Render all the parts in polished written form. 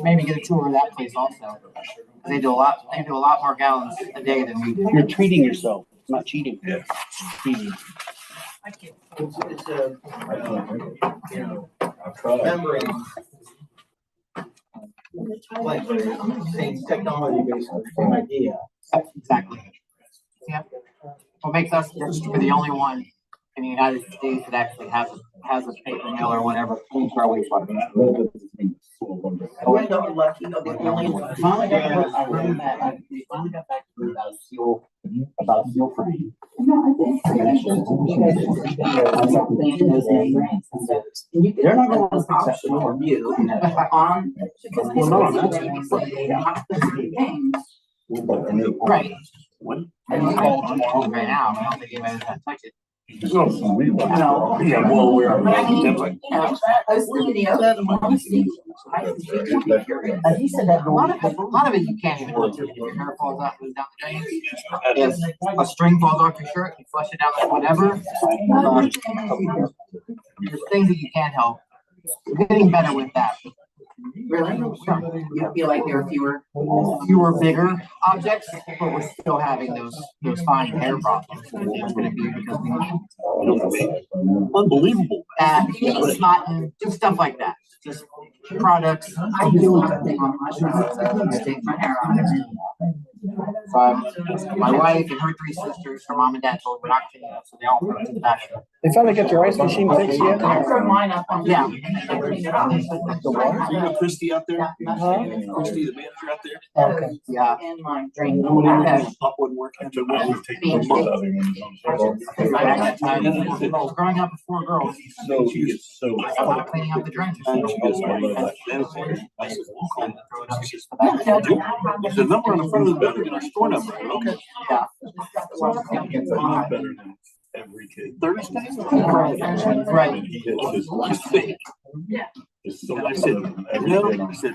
maybe get a tour of that place also. They do a lot more gallons a day than we do. You're treating yourself, not cheating. Yeah. Cheating. It's a remembering like same technology based on the same idea. Exactly. Yeah. What makes us we're the only one in the United States that actually has a paper mill or whatever for our wastewater. I got lucky. Finally got back to about seal free. They're not going to fix that for you. Right. And we call tomorrow right now. I don't think anybody's gonna touch it. No. Yeah, well, we're different. He said that A lot of it you can't even look through. Your hair falls out, goes down the drain. If a string falls off your shirt, you flush it down like whatever. There's things that you can't help. We're getting better with that. Really? You feel like there are Fewer bigger objects, but we're still having those fine hair problems. It's gonna be because we Unbelievable. cotton, just stuff like that. Just products. I do have a thing on my shirt. I take my hair out. My wife and her 3 sisters, her mom and dad told me we're not cleaning up, so they all put it to the back. They finally got your ice machine fixed yet? I throw mine up on. Yeah. You know Christy out there? Christy, the manager out there? Okay. Yeah. And my drain. Pop wouldn't work. I took a month. Growing up with 4 girls, So she gets so. I stopped cleaning up the drain. And she gets one of those. I said, we'll call it. She says, the number on the front of the building, our store number. Okay. Yeah. It's a lot better than every kid. Thursday? Right. He hits his thing. So I said, no, I said,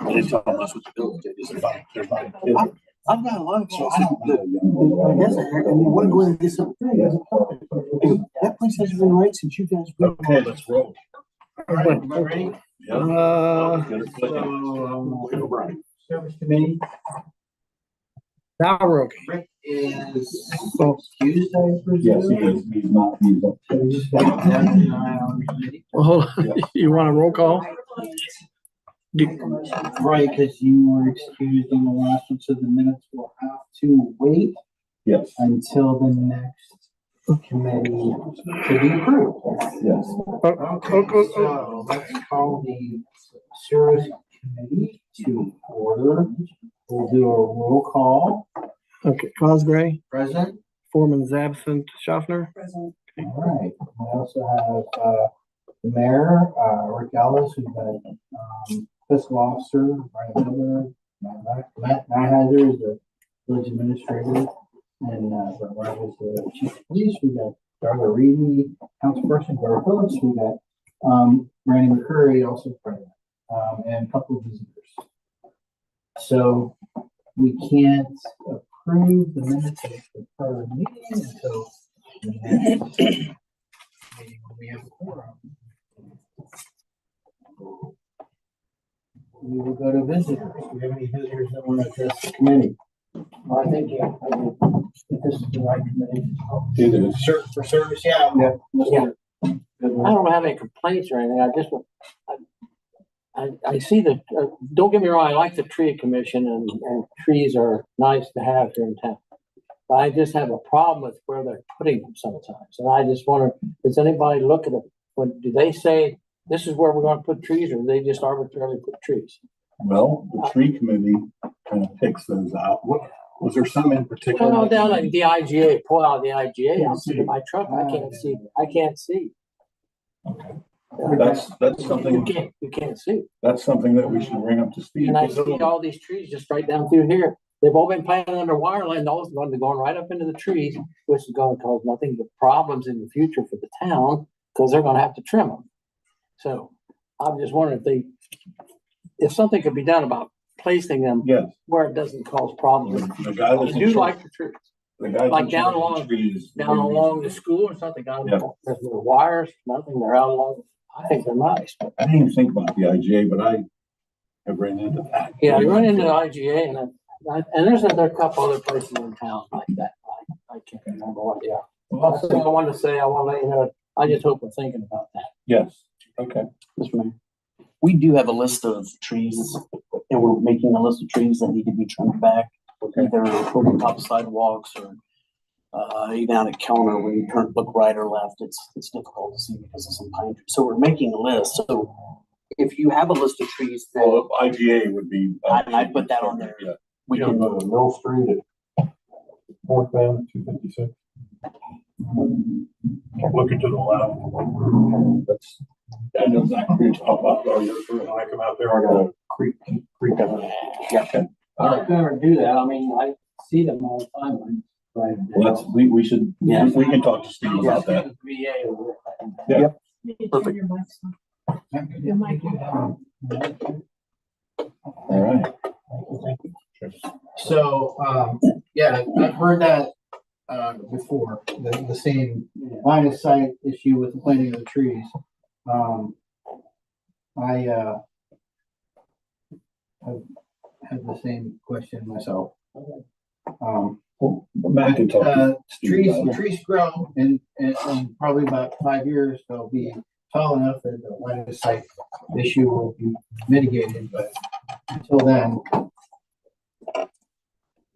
they tell us what the building did. He said, fine, they're fine. I've got a lot of stuff. I guess I heard, and you want to go into this. That place hasn't been right since you guys. Okay, let's roll. Ready? Service committee. Now we're okay. Rick is excused, I presume. Yes, he is. He's not. He's up. So we just got Deb and I on the committee. Well, hold on. You want a roll call? Right, because you were excused on the last one, so the minutes will have to wait Yes. until the next committee to be approved. Yes. Okay, so let's call the service committee to order. We'll do a roll call. Okay, Cosgray, Present. Foreman's absent, Schaffner. All right. We also have the mayor, Rick Ellis, who's the fiscal officer, Brian Miller, Matt Nyheiser is the village administrator, and Brett Wright is the chief of police. We got Darla Reedy, councilperson, Garth Phillips. We got Randy McCurry, also present, and a couple of visitors. So we can't approve the minutes of the prior meeting until the next meeting when we have a quorum. We will go to visitors. Do we have any visitors that want to address the committee? Well, I think this is the right committee. It is. For service, yeah. Yeah. I don't have any complaints or anything. I see that, don't get me wrong, I like the tree commission and trees are nice to have here in town. But I just have a problem with where they're putting them sometimes. And I just wonder, does anybody look at it? Do they say, this is where we're going to put trees, or do they just arbitrarily put trees? Well, the tree committee kind of picks those out. What, was there some in particular? No, down like the IGA, pull out the IGA, I'll see my truck, I can't see. Okay. That's something. You can't see. That's something that we should bring up to speed. And I see all these trees just right down through here. They've all been planted under wire line, all of them are going right up into the trees, which is going to cause nothing but problems in the future for the town, because they're going to have to trim them. So I'm just wondering if something could be done about placing them where it doesn't cause problems. The guy I do like the trees. Like down along trees, the school or something, there's no wires, nothing, they're out along the I think they're nice. But I didn't even think about the IGA, but I have ran into that. yeah, you run into the IGA and there's a couple other places in town like that. I can't remember what they are. That's what I wanted to say. I want to let you know. I just hope we're thinking about that. Yes, okay. Mr. Mayor. We do have a list of trees, and we're making a list of trees that need to be trimmed back, either over top of sidewalks or down at counter when you look right or left. It's difficult to see because of some pine trees. So we're making a list. So if you have a list of trees that Well, IGA would be. I'd put that on there. Yeah. We can. Mill Street at North Bend, 256. Looking to the left. That's, I know Zach Creek's up there. When I come out there, I got a creek up there. Okay. I don't ever do that. I mean, I see them all the time. Right. Well, that's, we should, Yeah. we can talk to Steve about that. VA over Yeah. Perfect. All right. So, yeah, I've heard that, before, the same line of sight issue with the planting of the trees. I, have had the same question myself. Well, Matt can talk to Steve Trees, about it. trees grow and probably about 5 years, they'll be tall enough that the line of sight issue will be mitigated, but until then.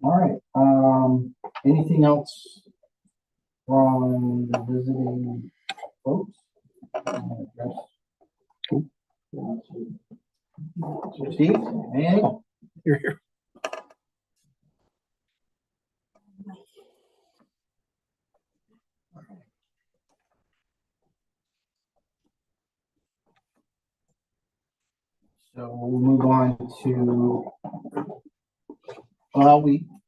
All right, anything else from the visiting folks? Steve, anything? You're here. So we'll move on to,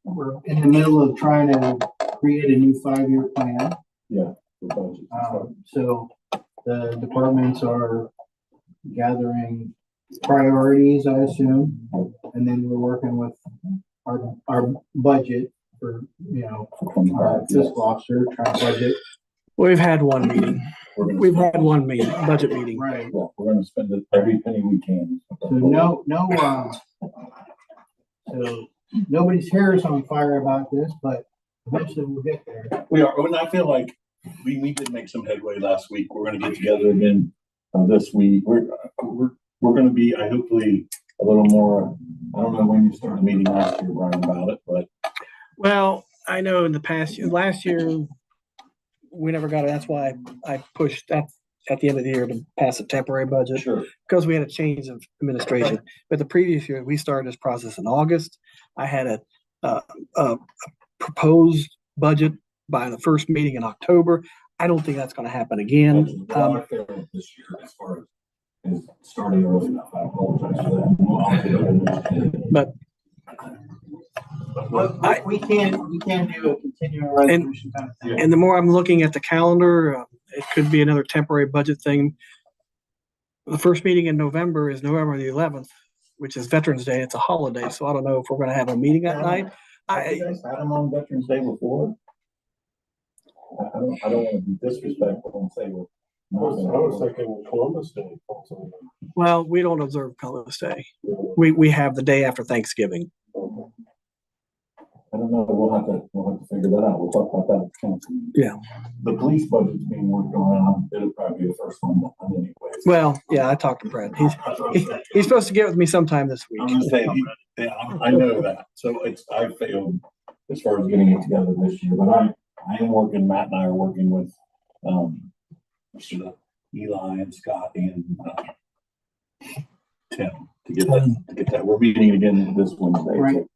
we're in the middle of trying to create a new 5-year plan. Yeah. for budget. So the departments are gathering priorities, I assume, and then we're working with our budget for, our fiscal officer, trying to budget. We've had one meeting. We've had one meeting, budget meeting. Right. Yeah, we're gonna spend every penny we can. So so nobody's hair is on fire about this, but eventually we'll get there. We are, and I feel like we did make some headway last week. We're gonna get together again this week. We're gonna be, hopefully a little more, I don't know when you started meeting last year, Brian, about it, but. Well, I know in the past, last year, we never got it. That's why I pushed that at the end of the year to pass a temporary budget. Sure. Because we had a change of administration. But the previous year, we started this process in August. I had a proposed budget by the first meeting in October. I don't think that's going to happen again. This year, as far as starting early enough, I apologize for that. But We can do a continuing resolution kind of thing. And the more I'm looking at the calendar, it could be another temporary budget thing. The first meeting in November is November the 11th, which is Veterans Day. It's a holiday, so I don't know if we're going to have a meeting that night. Have you guys had them on Veterans Day before? I don't want to be disrespectful and say, well. I was thinking Columbus Day. Well, we don't observe Columbus Day. We have the day after Thanksgiving. I don't know, we'll have to figure that out. We'll talk about that at the council. Yeah. The police budget's being worked on, it'll probably be the first one anyway. Well, yeah, I talked to Brett. He's supposed to get with me sometime this I'm week. just saying, I know that, so I failed as far as getting it together this year, but I am working, Matt and I are working with, Eli and Scott and, Tim to get that, we're meeting again this Wednesday. Right.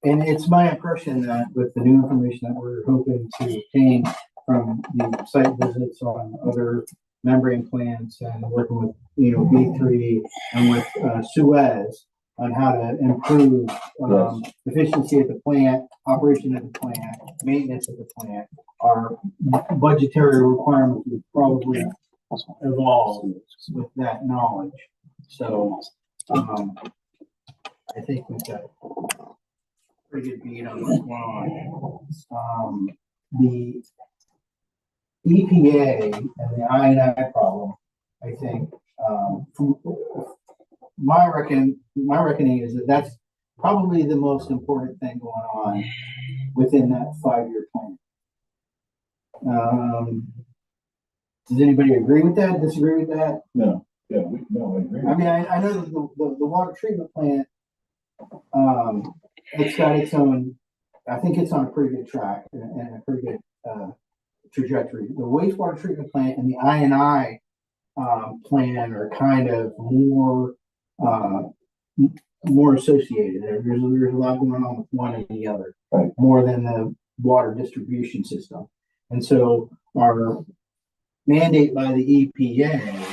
And it's my impression that with the new information that we're hoping to obtain from the site visits on other membrane plants and working with, B3 and with Suez on how to improve efficiency at the plant, operation at the plant, maintenance at the plant, our budgetary requirements would probably evolve with that knowledge. So I think we've got pretty good beat on this one. The EPA and the I&I problem, I think, My reckoning is that that's probably the most important thing going on within that 5-year plan. Does anybody agree with that? Disagree with that? No, yeah, no, I agree. I mean, I know that the water treatment plant, it's got its own, I think it's on a pretty good track and a pretty good, trajectory. The wastewater treatment plant and the I&I, plan are kind of more associated. There's a lot going on with one and the other, Right. More than the water distribution system. And so our mandate by the EPA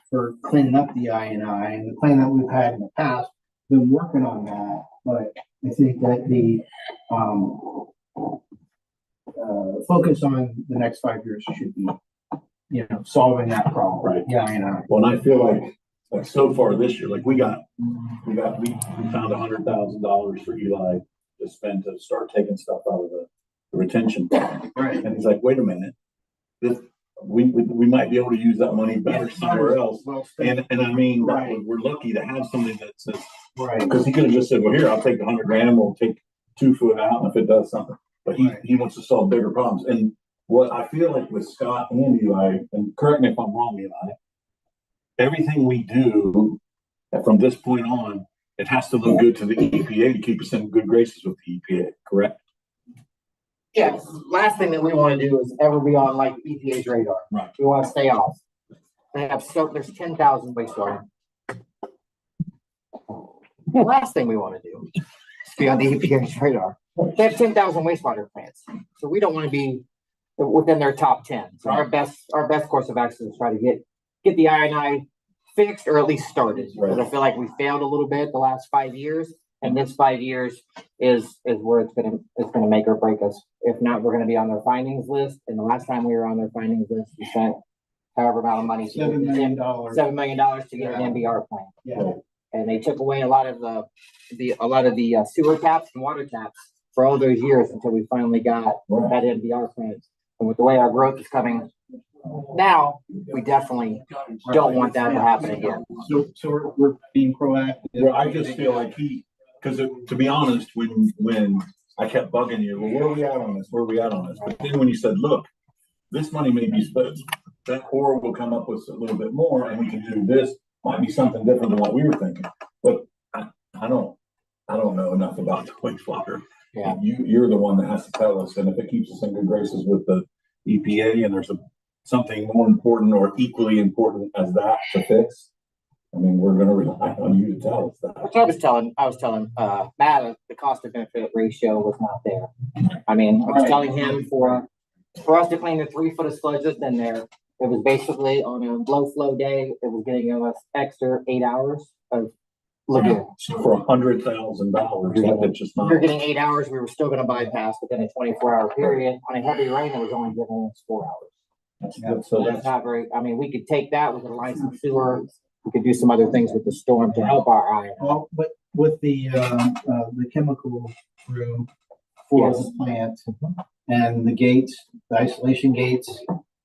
for cleaning up the I&I and the plan that we've had in the past, been working on that, but I think that the focus on the next 5 years should be, solving that problem. Right. Yeah, I. Well, and I feel like so far this year, like we found $100,000 for Eli to spend to start taking stuff out of the retention pond. Right. And he's like, wait a minute, we might be able to use that money better somewhere else. Well, And I mean, Right. we're lucky to have something that says, right. because he could have just said, well, here, I'll take $100,000 and we'll take 2 foot out if it does something. But he wants to solve bigger problems. And what I feel like with Scott and Eli, and correct me if I'm wrong, Eli, everything we do from this point on, it has to look good to the EPA to keep us in good graces with the EPA, correct? Yes, last thing that we want to do is ever be on like EPA's radar. Right. We want to stay off. There's 10,000 wastewater. The last thing we want to do is be on the EPA's radar. They have 10,000 wastewater plants, so we don't want to be within their top 10. So our best course of action is try to get the I&I fixed or at least started. Because I feel like we failed a little bit the last 5 years, and this 5 years is where it's gonna make or break us. If not, we're gonna be on their findings list. And the last time we were on their findings list, we spent however amount of money, $7 million. $7 million to get an MBR plan. Yeah. And they took away a lot of the sewer taps and water taps for all those years until we finally got that MBR plan. And with the way our growth is coming now, we definitely don't want that to happen again. So we're being proactive. Well, I just feel like because to be honest, when I kept bugging you, well, where are we at on this? Where are we at on this? But then when you said, look, this money may be spent, that core will come up with a little bit more and we can do this, might be something different than what we were thinking. But I don't know enough about the wastewater. Yeah. You're the one that has to tell us. And if it keeps us in good graces with the EPA and there's something more important or equally important as that to fix, I mean, we're going to rely on you to tell us that. Which I was telling Matt, the cost to benefit ratio was not there. I mean, I was telling him for us to clean the 3 foot of sludge that's in there, it was basically on a low flow day, it was getting us extra 8 hours of lagoon. So for $100,000, that's just not. We were getting 8 hours, we were still gonna bypass within a 24-hour period. On a heavy rain, it was only giving us 4 hours. That's good. So That's not very, I mean, we could take that, we could line some sewer, we could do some other things with the storm to help our eye. Well, but with the chemical room for Yes. the plant and the gates, the isolation gates,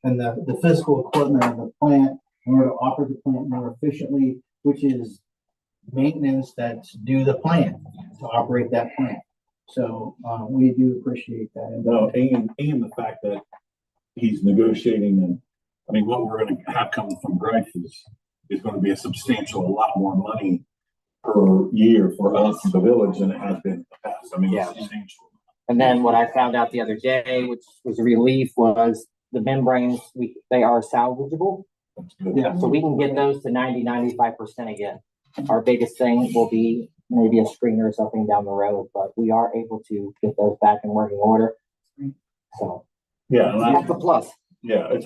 and the physical equipment of the plant in order to operate the plant more efficiently, which is maintenance that's due the plant to operate that plant. So we do appreciate that. No, and the fact that he's negotiating, and I mean, what we're going to have coming from Greif is going to be a lot more money per year for us, the village, than it has been in the past. I mean, Yeah. it's substantial. And then what I found out the other day, which was a relief, was the membranes, they are salvageable. That's good. Yeah. So we can get those to 90-95% again. Our biggest thing will be maybe a screener or something down the road, but we are able to get those back in working order. So Yeah, and that's a plus. I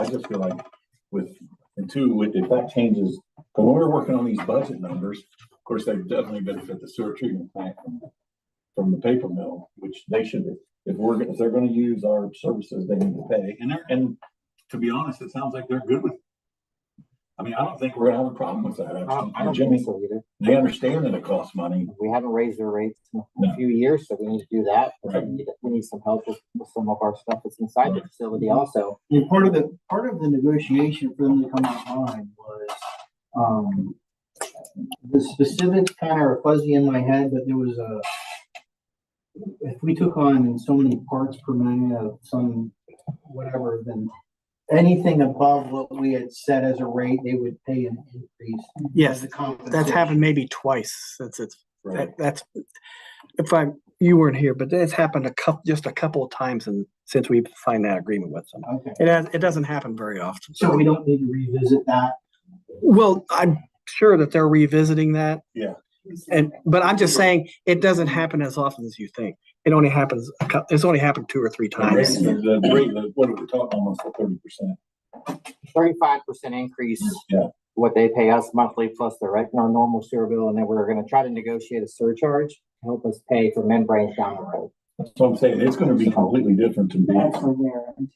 just feel like if that changes, but when we're working on these budget numbers, of course, they definitely benefit the sewer treatment plant from the paper mill, which they should, if they're going to use our services, they need to pay. And to be honest, it sounds like they're good with it. I mean, I don't think we're gonna have a problem with that, I actually. don't Jimmy, think so either. they understand that it costs money. We haven't raised their rates in No. a few years, so we need to do that. Right. We need some help with some of our stuff that's inside the facility also. And part of the negotiation for them to come online was, the specifics kind of are fuzzy in my head, but there was if we took on so many parts per million of some whatever, then anything above what we had set as a rate, they would pay an increase. Yes, as a compensation. that's happened maybe twice since Right. that's, you weren't here, but it's happened just a couple of times since we've signed that agreement with them. Okay, It doesn't happen very often. so we don't need to revisit that. Well, I'm sure that they're revisiting that. Yeah. But I'm just saying, it doesn't happen as often as you think. It only happens, it's only happened 2 or 3 times. The rate, what are we talking, almost 30%? 35% increase. Yeah. What they pay us monthly plus our normal sewer bill, and then we're gonna try to negotiate a surcharge to help us pay for membranes down the road. So I'm saying it's gonna be completely different to me,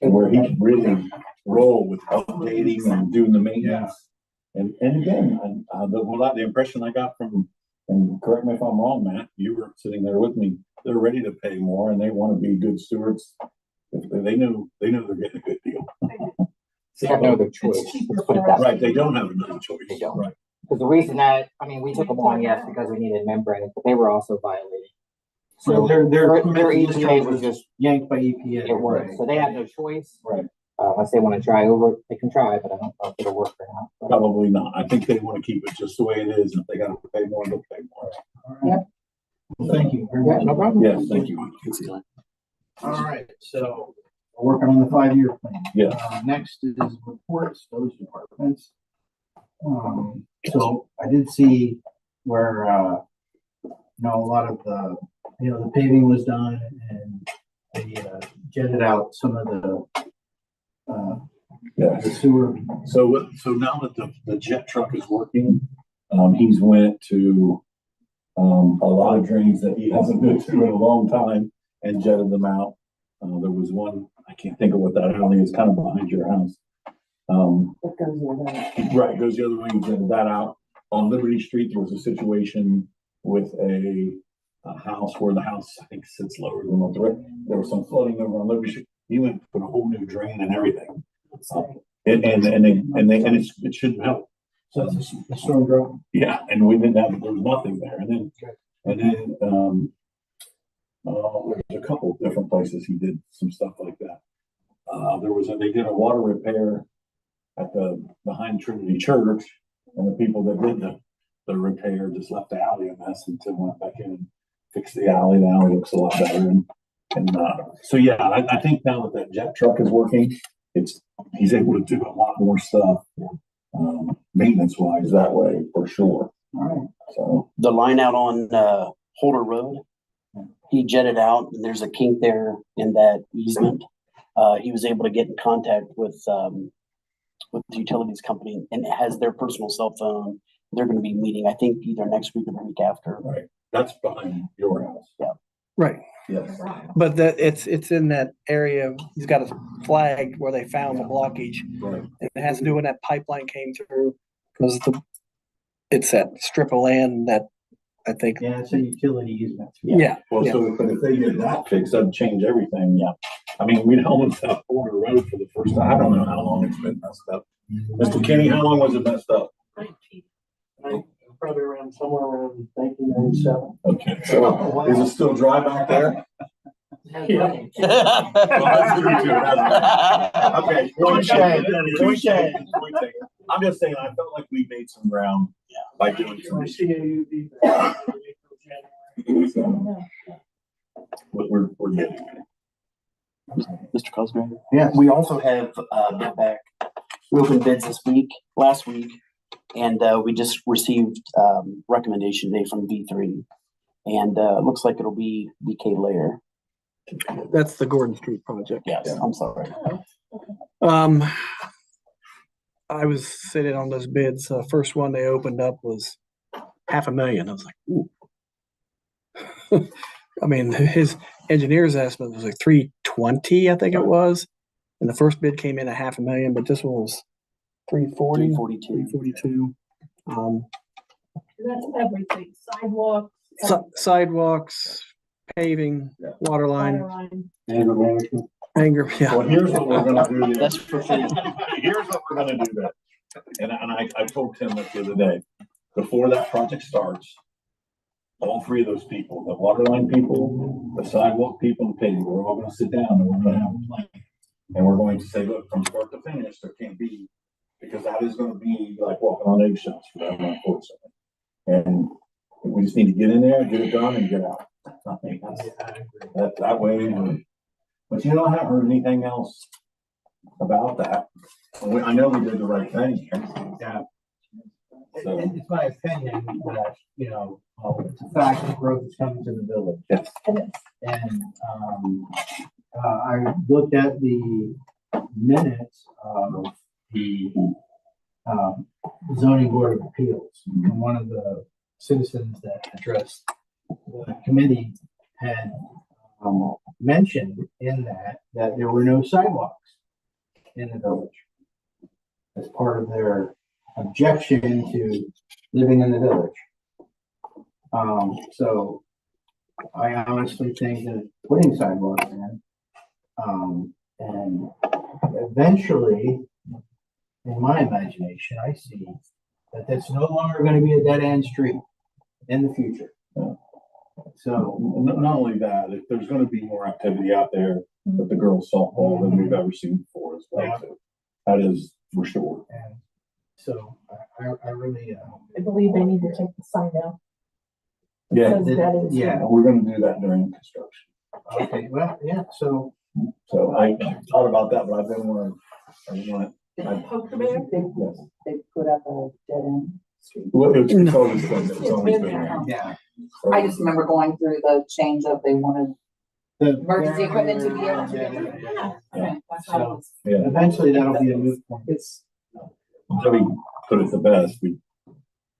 where he can really roll with updating and doing the maintenance. And again, the impression I got from, and correct me if I'm wrong, Matt, you were sitting there with me, they're ready to pay more and they want to be good stewards. If they knew they're getting a good deal. They have no other choice. Let's put it that way. Right, they don't have another choice. They don't. Right. Because the reason that, I mean, we took them on, yes, because we needed membranes, but they were also violating. So their their EPA was just, yanked by EPA. it worked, so they had no choice. Right. Unless they want to try over, they can try, but I don't know if it'll work or not. Probably not. I think they want to keep it just the way it is. If they gotta pay more, they'll pay more. All right. Well, thank you very Yeah, much. no problem. Yes, thank you. All right, so we're working on the 5-year plan. Yeah. Next is reports, those departments. So I did see where, a lot of the paving was done and they jetted out some of the Yes. sewer. So now that the jet truck is working, he's went to a lot of drains that he hasn't been to in a long time and jetted them out. There was one, I can't think of what that alley is, kind of behind your house. Right, goes the other way, he jetted that out. On Liberty Street, there was a situation with a house where the house, I think, sits lower than what there was some flooding over on Liberty Street. He went and put a whole new drain and everything. It shouldn't help. So the storm drain. Yeah, and we didn't have, there was nothing there. And then there's a couple of different places he did some stuff like that. They did a water repair at behind Trinity Church, and the people that did the repair just left the alley a mess until went back in and fixed the alley. The alley looks a lot better. So yeah, I think now that jet truck is working, he's able to do a lot more stuff, maintenance wise that way for sure. All right. So the line out on Holder Road, he jetted out and there's a kink there in that easement. He was able to get in contact with the utilities company and has their personal cell phone. They're going to be meeting, I think, either next week or the week after. Right. That's behind your house. Yeah. Right. Yes. But it's in that area. He's got a flag where they found the blockage. Right. It has to do when that pipeline came through, because it's that strip of land that I think. Yeah, it's a utility easement. Yeah. Well, so but if they get that fixed, that'd change everything. Yeah. I mean, we almost have Porter Road for the first time. I don't know how long it's been messed up. Mr. Kenny, how long was it messed up? Probably somewhere around 1997. Okay. So is it still dry back there? Yeah. Okay. I'm just saying, I felt like we made some ground by doing some. We're getting it. Mr. Cosgrave? Yes. We also have bid back. We opened bids last week, and we just received recommendation today from V3. And it looks like it'll be BK Layer. That's the Gordon Street project. Yes, I'm sorry. I was sitting on those bids. First one they opened up was $500,000. I was like, ooh. I mean, his engineer's estimate was like 320, I think it was. And the first bid came in at $500,000, but this one was 340, 342. 342. That's everything, sidewalks. Sidewalks, paving, Yeah. water line, Water line. Anger management. anger, yeah. Well, here's what we're gonna do. That's for free. Here's what we're gonna do then. And I told Tim that the other day, before that project starts, all three of those people, the water line people, the sidewalk people, and the paving, we're all gonna sit down and we're gonna have a plan. And we're going to say, look, from start to finish, there can't be, because that is gonna be like walking on eggshells for that, unfortunately. And we just need to get in there, get it done, and get out. I think that way. But you know, I haven't heard anything else about that. I know we did the right thing here. Yeah. So, It's my opinion that, you know, it's a fact that growth is coming to the village. yes. And, I looked at the minutes of the, zoning board of appeals. And one of the citizens that addressed the committee had, mentioned in that there were no sidewalks in the village as part of their objection to living in the village. So I honestly think that putting sidewalks in, and eventually, in my imagination, I see that that's no longer going to be a dead end street in the future. So Not only that, if there's gonna be more activity out there with the girls softball than we've ever seen before as well. So that is for sure. and so I really, I believe they need to take the sign down. Yeah, Because that is. yeah. we're gonna do that during construction. Okay, well, yeah, so So I thought about that, but I didn't want to. Poke the bear? Yes. They put up a dead end street. Well, it's always been, it's always been there. yeah. I just remember going through the change of they wanted The emergency equipment to be able to Yeah, get. yeah, yeah. Okay, that's how it was. Yeah, Eventually that'll be a moot point. It's, Debbie put it the best.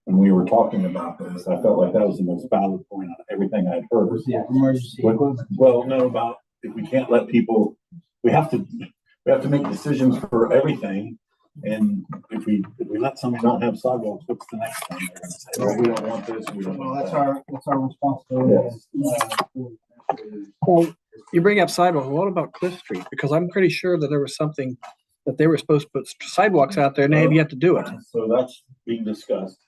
When we were talking about this, I felt like that was the most valid point on everything I'd heard. Yeah, emergency equipment. Well, no, about if we can't let people, we have to make decisions for everything. And if we let somebody not have sidewalks, what's the next thing they're gonna say? Well, we don't want this, we don't Well, want that's that. our responsibility. Well, you bring up sidewalks. What about Cliff Street? Because I'm pretty sure that there was something that they were supposed to put sidewalks out there and they have yet to do it. So that's being discussed.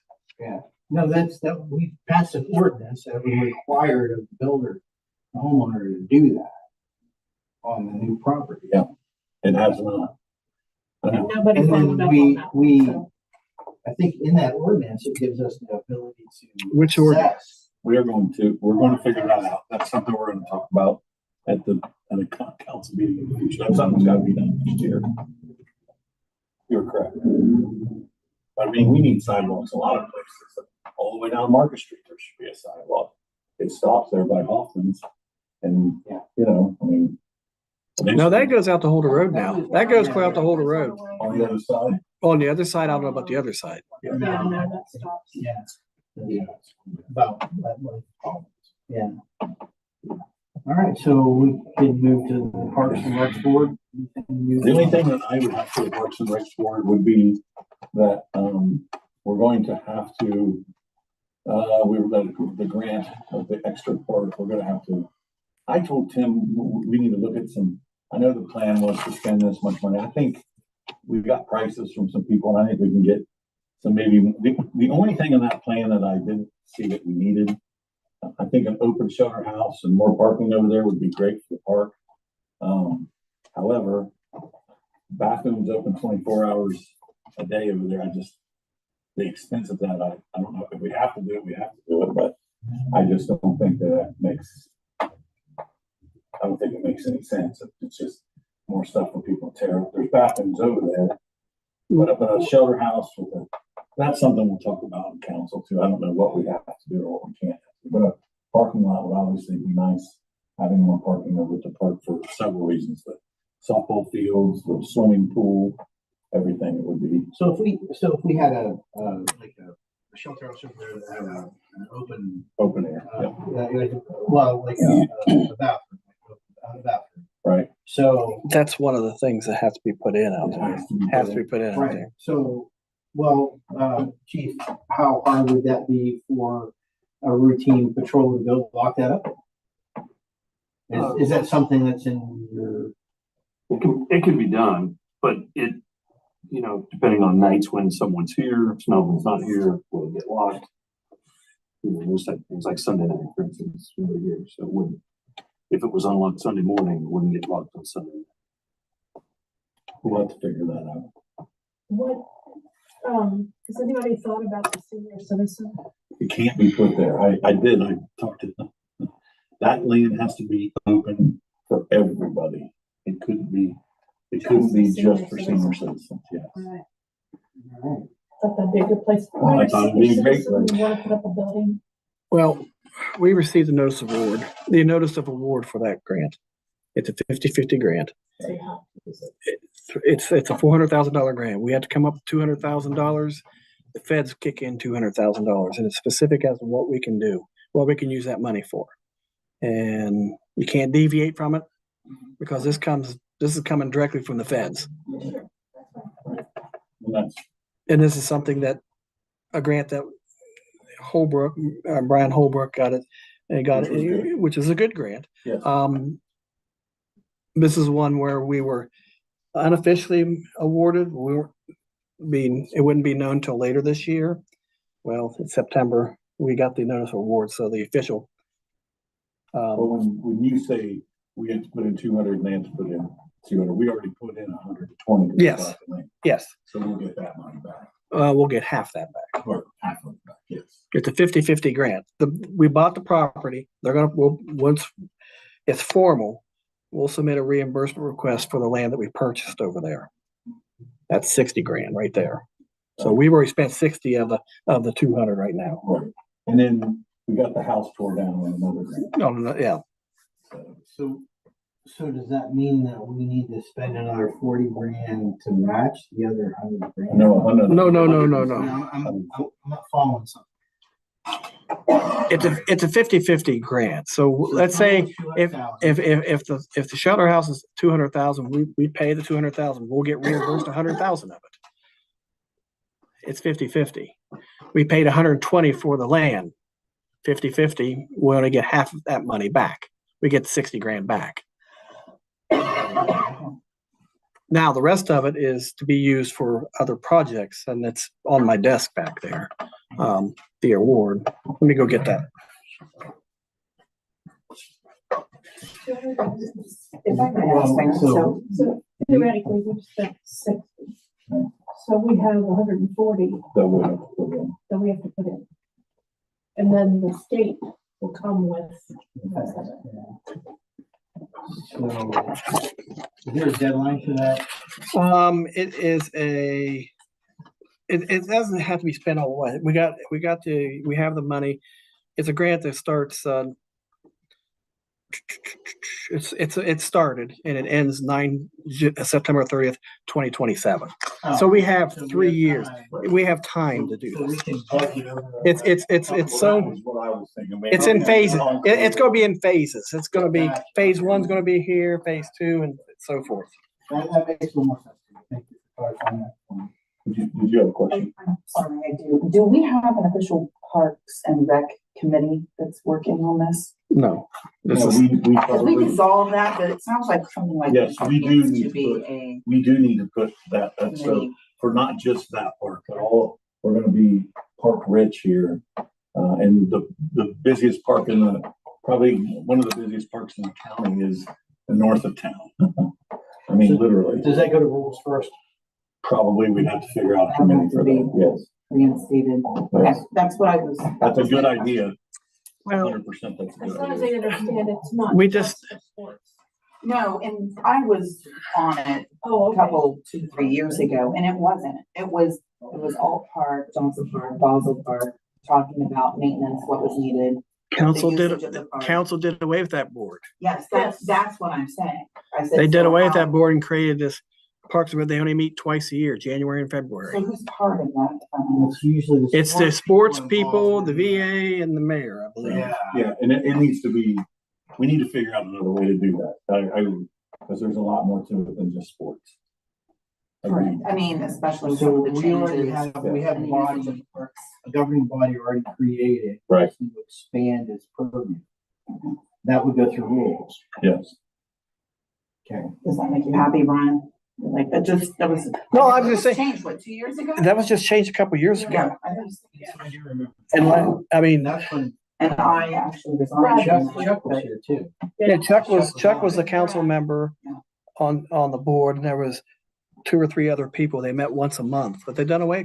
No, that, we passed an ordinance that we required of the builder, the homeowner to do that on the new property. Yeah. It has not. I know. Nobody And followed then up we, on that. we, so. I think in that ordinance, it gives us the ability to. Which ordinance? assess. We're going to figure that out. That's something we're gonna talk about at the council meeting in the future. That's something that's gotta be done next year. You're correct. I mean, we need sidewalks a lot of places. All the way down Market Street, there should be a sidewalk. It stops there by Hoffman's. And, you know, I mean. No, that goes out to Holder Road now. That goes clear out to Holder Road. On the other side. On the other side, I don't know about the other side. Yeah, no, that stops. Yeah. Yeah. About that way. Yeah. All right, so we can move to the Parks and Recs Board. The only thing that I would have for the Parks and Rec board would be that, we're going to have to, we were the grant of the extra part, we're gonna have to. I told Tim, we need to look at some, I know the plan was to spend this much money. I think we've got prices from some people and I think we can get some maybe, the only thing in that plan that I didn't see that we needed, I think an open shelter house and more parking over there would be great for the park. However, bathrooms open 24 hours a day over there. The expense of that, I don't know if we have to do it, we have to do it, but I just don't think that makes, I don't think it makes any sense. It's just more stuff for people to tear up. There's bathrooms over there. But a shelter house that's something we'll talk about in council too. I don't know what we have to do or what we can't do, but a parking lot would obviously be nice. Having more parking over at the park for several reasons, the softball fields, the swimming pool, everything it would be. So if we had a shelter house over there that had an open Air. like a bathroom, Right. So, That's one of the things that has to be put in out there. Has to be put in out right, there. so, well, chief, how hard would that be for a routine patrol to go block that up? Is that something that's in your? It can be done, but depending on nights when someone's here, if someone's not here, will it get locked? Those type of things like Sunday night, for instance, we're here, so it wouldn't, if it was unlocked Sunday morning, it wouldn't get locked on Sunday. We'll have to figure that out. What, has anybody thought about the senior citizen? It can't be put there. I talked to them. That land has to be open for everybody. It couldn't be just for senior citizens, yes. Right. Alright. Thought that'd be a good place. I thought it'd be a great Citizen, you wanna put up a building? Well, we received the notice of award for that grant. It's a 50-50 grant. So you have to use it. It's a $400,000 grant. We had to come up with $200,000. The feds kick in $200,000, and it's specific as to what we can do, what we can use that money for. And you can't deviate from it because this is coming directly from the feds. And this is something that a grant that Brian Holbrook got it, which is a good grant. Yes. This is one where we were unofficially awarded. It wouldn't be known till later this year. Well, in September, we got the notice of award, so the official. But when you say we had to put in 200 and they had to put in 200, we already put in 120. Yes. Yes. So we'll get that money back. We'll get half that back. Or half of it back, yes. It's a 50-50 grant. We bought the property. Once it's formal, we'll submit a reimbursement request for the land that we purchased over there. That's 60 grand right there. So we've already spent 60 of the 200 right now. Right. And then we got the house tore down on another grant. No, yeah. So does that mean that we need to spend another 40 grand to match the other 100 grand? No. I'm not following something. It's a 50-50 grant. So let's say if the shelter house is 200,000, we pay the 200,000. We'll get reimbursed 100,000 of it. It's 50-50. We paid 120 for the land. 50-50. We only get half of that money back. We get 60 grand back. Now the rest of it is to be used for other projects, and it's on my desk back there. The award. Let me go get that. If I may ask, Mayor, so So theoretically, we spent 60. So we have 140 that we have to put in. And then the state will come with. So, is there a deadline for that? It doesn't have to be spent all the way. We have the money. It's a grant that starts, it started and it ends September 30th, 2027. So we have 3 years. time. We have time to do So we this. can budget over. It's so, That was what I was thinking. it's in phases. It's gonna be in phases. It's gonna be, phase 1's gonna be here, phase 2 and so forth. That makes a little more sense to me. Thank you for clarifying that for me. Did you have a question? I'm sorry, I do. Do we have an official Parks and Rec committee that's working on this? No, this No, is, we Because we probably, dissolved that, but it sounds like something like. yes, this we do needs need To to be put- a we do need to put that, so committee. for not just that park, but all, we're gonna be park rich here. And the busiest park probably one of the busiest parks in the county is the north of town. I mean, literally, Does that go to rules first? probably we'd have to figure out a committee for that, yes. Reinstated. Okay, that's what I was. That's a good idea. well, 100%, that's a As good long as idea. they understand it's not. We just- for sports. No, and I was on it Oh, a okay. couple, 2-3 years ago, and it wasn't. It was Alt Park, Johnson Park, Basel Park, talking about maintenance, what was needed. council the usage of the park. council did away with that board. Yes, that's what I'm saying. I said, They did so away with how- that board and created this parks where they only meet twice a year, January and So February. who's part of that? It's usually the. It's the sports people, involved the in that. VA and the mayor, I believe. Yeah. Yeah, and it needs to be, we need to figure out another way to do that. Because there's a lot more to it than just sports. Correct. I mean, especially with So some of the we already changes. we have in a the body, usage of parks. a governing body already created. Right. To expand its purview. That would go through rules. Yes. Okay. Does that make you happy, Brian? Like, that was. No, I was just saying- Changed, what, 2 years ago? That was just changed a couple of years ago. Yeah, I was- I do remember. I mean, And that's when And I actually resigned. Chuck was here too. yeah, Chuck was a council member on the board, and there was 2 or 3 other people. They met once a month, but they done away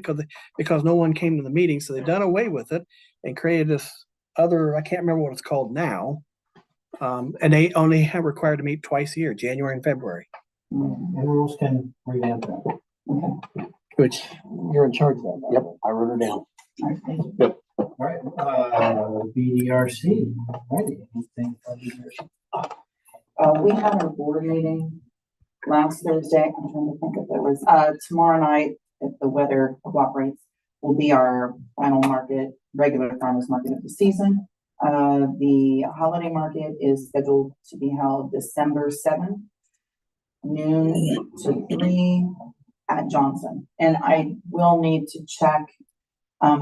because no one came to the meeting, so they done away with it and created this other, I can't remember what it's called now. And they only have required to meet twice a year, January and February, And rules can revamp that. which you're in charge of that. right? Yep, I wrote her down. All right, BDRC, ready, anything from BDRC? We had our board meeting last Thursday. I'm trying to think if there was, tomorrow night, if the weather cooperates, will be our final market, regular farmers market of the season. The holiday market is scheduled to be held December 7th, noon to 3 at Johnson. And I will need to check.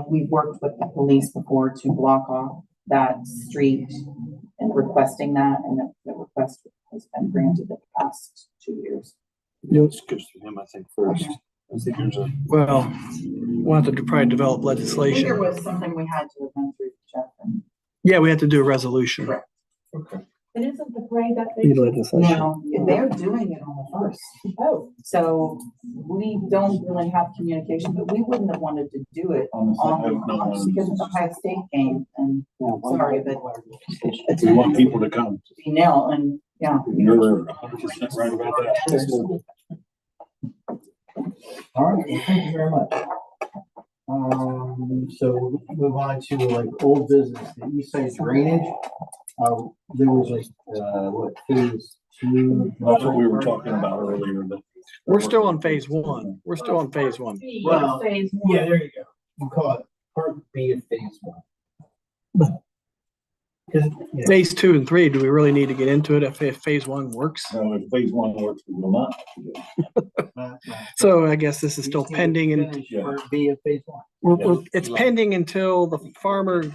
We've worked with the police before to block off that street and requesting that, and the request has been granted the past 2 years. It goes through him, I think, first. I think there's a. Well, we'll have to probably develop I think there legislation. was something we had to have been through, Jeff. and- Yeah, we have to do a resolution. Correct. It isn't the parade that they. Need legislation. Now, they're doing it on the 1st. Oh, So we don't really have communication, but we wouldn't have wanted to do it On the on, side, no one- because it's a high state game, and sorry, but it's We want people to come. be nil, and yeah. You're 100% right about that. All right, well, thank you very much. So we'll move on to like old business, the east side drainage. There was like, what, phase 2? That's what we were talking about earlier. We're still on phase 1. We're still on phase 1. Well, phase one. Yeah, there you go. You call it part B of phase 1. Because, yeah, Phase 2 and 3, do we really need to get into it if phase 1 works? So if phase 1 works, we will not. So I guess this is still pending and finish part B of phase 1. it's pending until the farmer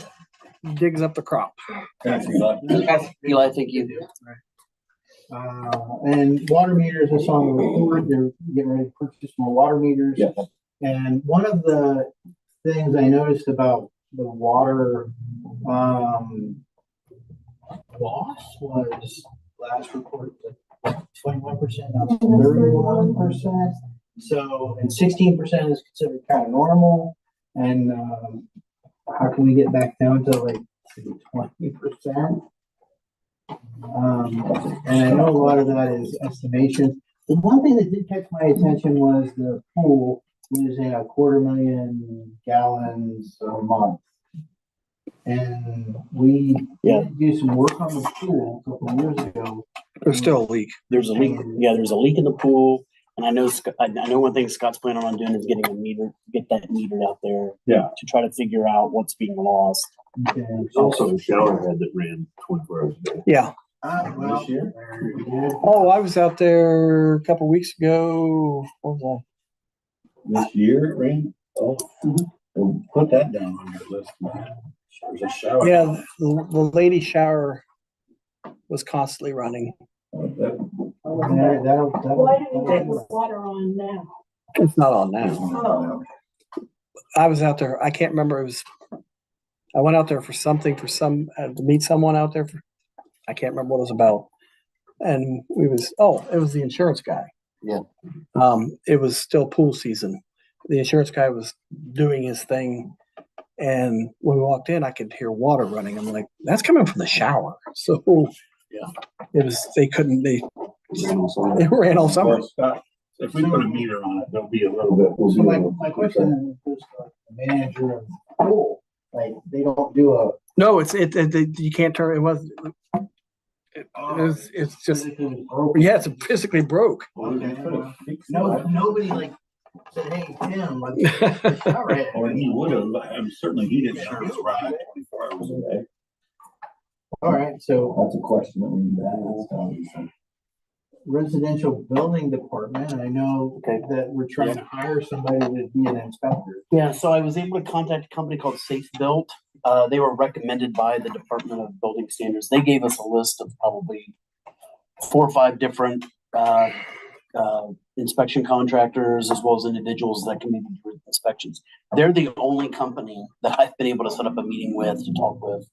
digs up the crop. That's exactly. Eli, thank you. And water meters, I saw in the report, they're getting ready to purchase more water meters. Yes. And one of the things I noticed about the water, loss was last report, 21%, now 31%. So, and 16% is considered kind of normal. And, how can we get back down to like 20%? And I know a lot of that is estimation. The one thing that did catch my attention was the pool was a 250,000 gallons a month. And we did do some work on the pool a couple of years ago. There's still a leak. There's a leak. Yeah, there's a leak in the pool. And I know, I know one thing Scott's planning on doing is getting a meter, get that metered out there. Yeah. To try to figure out what's being lost. And Also a shower head that ran 24 hours a day. Yeah. well, This year? Oh, I was out there a couple weeks ago. What was This year it rained? Oh, well, put that down on your list, man. There's a I? shower. Yeah, the lady shower was constantly running. that'll, Why do we have the water on now? It's not on now. Oh, I was out there. I can't remember. I went out there for something, to meet someone out there. I can't remember what it was about. And it was the insurance guy. Yeah. It was still pool season. The insurance guy was doing his thing. And when we walked in, I could hear water running. I'm like, that's coming from the shower. So Yeah. they ran all summer. Well, Scott, if we put a meter on it, there'll be a little bit. So my question is, the manager of the pool, like, they don't do a. No, you can't turn, it's just, yeah, it's physically broke. No, nobody like said, hey, Tim, let's get the shower head. Or he would have, certainly he didn't have his ride 24 hours a day. All right, so, That's a question that we need to ask. residential building department, I know Okay. that we're trying to hire somebody to be an inspector. Yeah, so I was able to contact a company called Safe Built. They were recommended by the Department of Building Standards. They gave us a list of probably 4 or 5 different inspection contractors as well as individuals that can maybe do inspections. They're the only company that I've been able to set up a meeting with to talk with.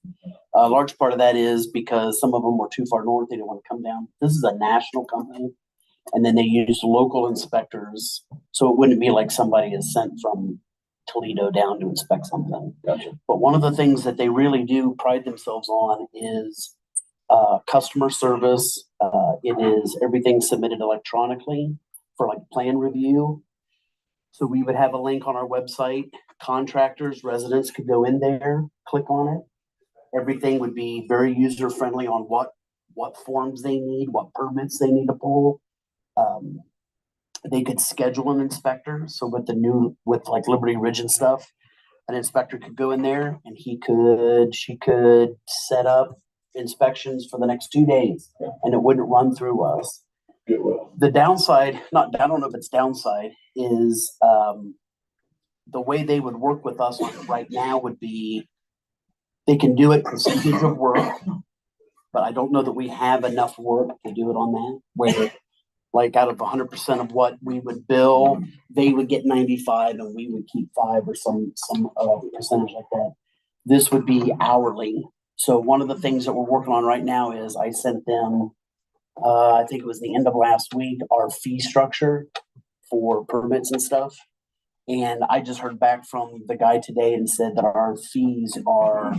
A large part of that is because some of them were too far north. They didn't want to come down. This is a national company. And then they use local inspectors. So it wouldn't be like somebody is sent from Toledo down to inspect something. Gotcha. But one of the things that they really do pride themselves on is customer service. It is everything submitted electronically for like plan review. So we would have a link on our website. Contractors, residents could go in there, click on it. Everything would be very user friendly on what forms they need, what permits they need to pull. They could schedule an inspector. So with like Liberty Ridge and stuff, an inspector could go in there and she could set up inspections for the next 2 days and it wouldn't run through us. The downside, I don't know if it's downside, is the way they would work with us right now would be they can do it percentage of work, but I don't know that we have enough work to do it on that. Where like out of 100% of what we would bill, they would get 95 and we would keep 5 or some percentage like that. This would be hourly. So one of the things that we're working on right now is I sent them, I think it was the end of last week, our fee structure for permits and stuff. And I just heard back from the guy today and said that our fees are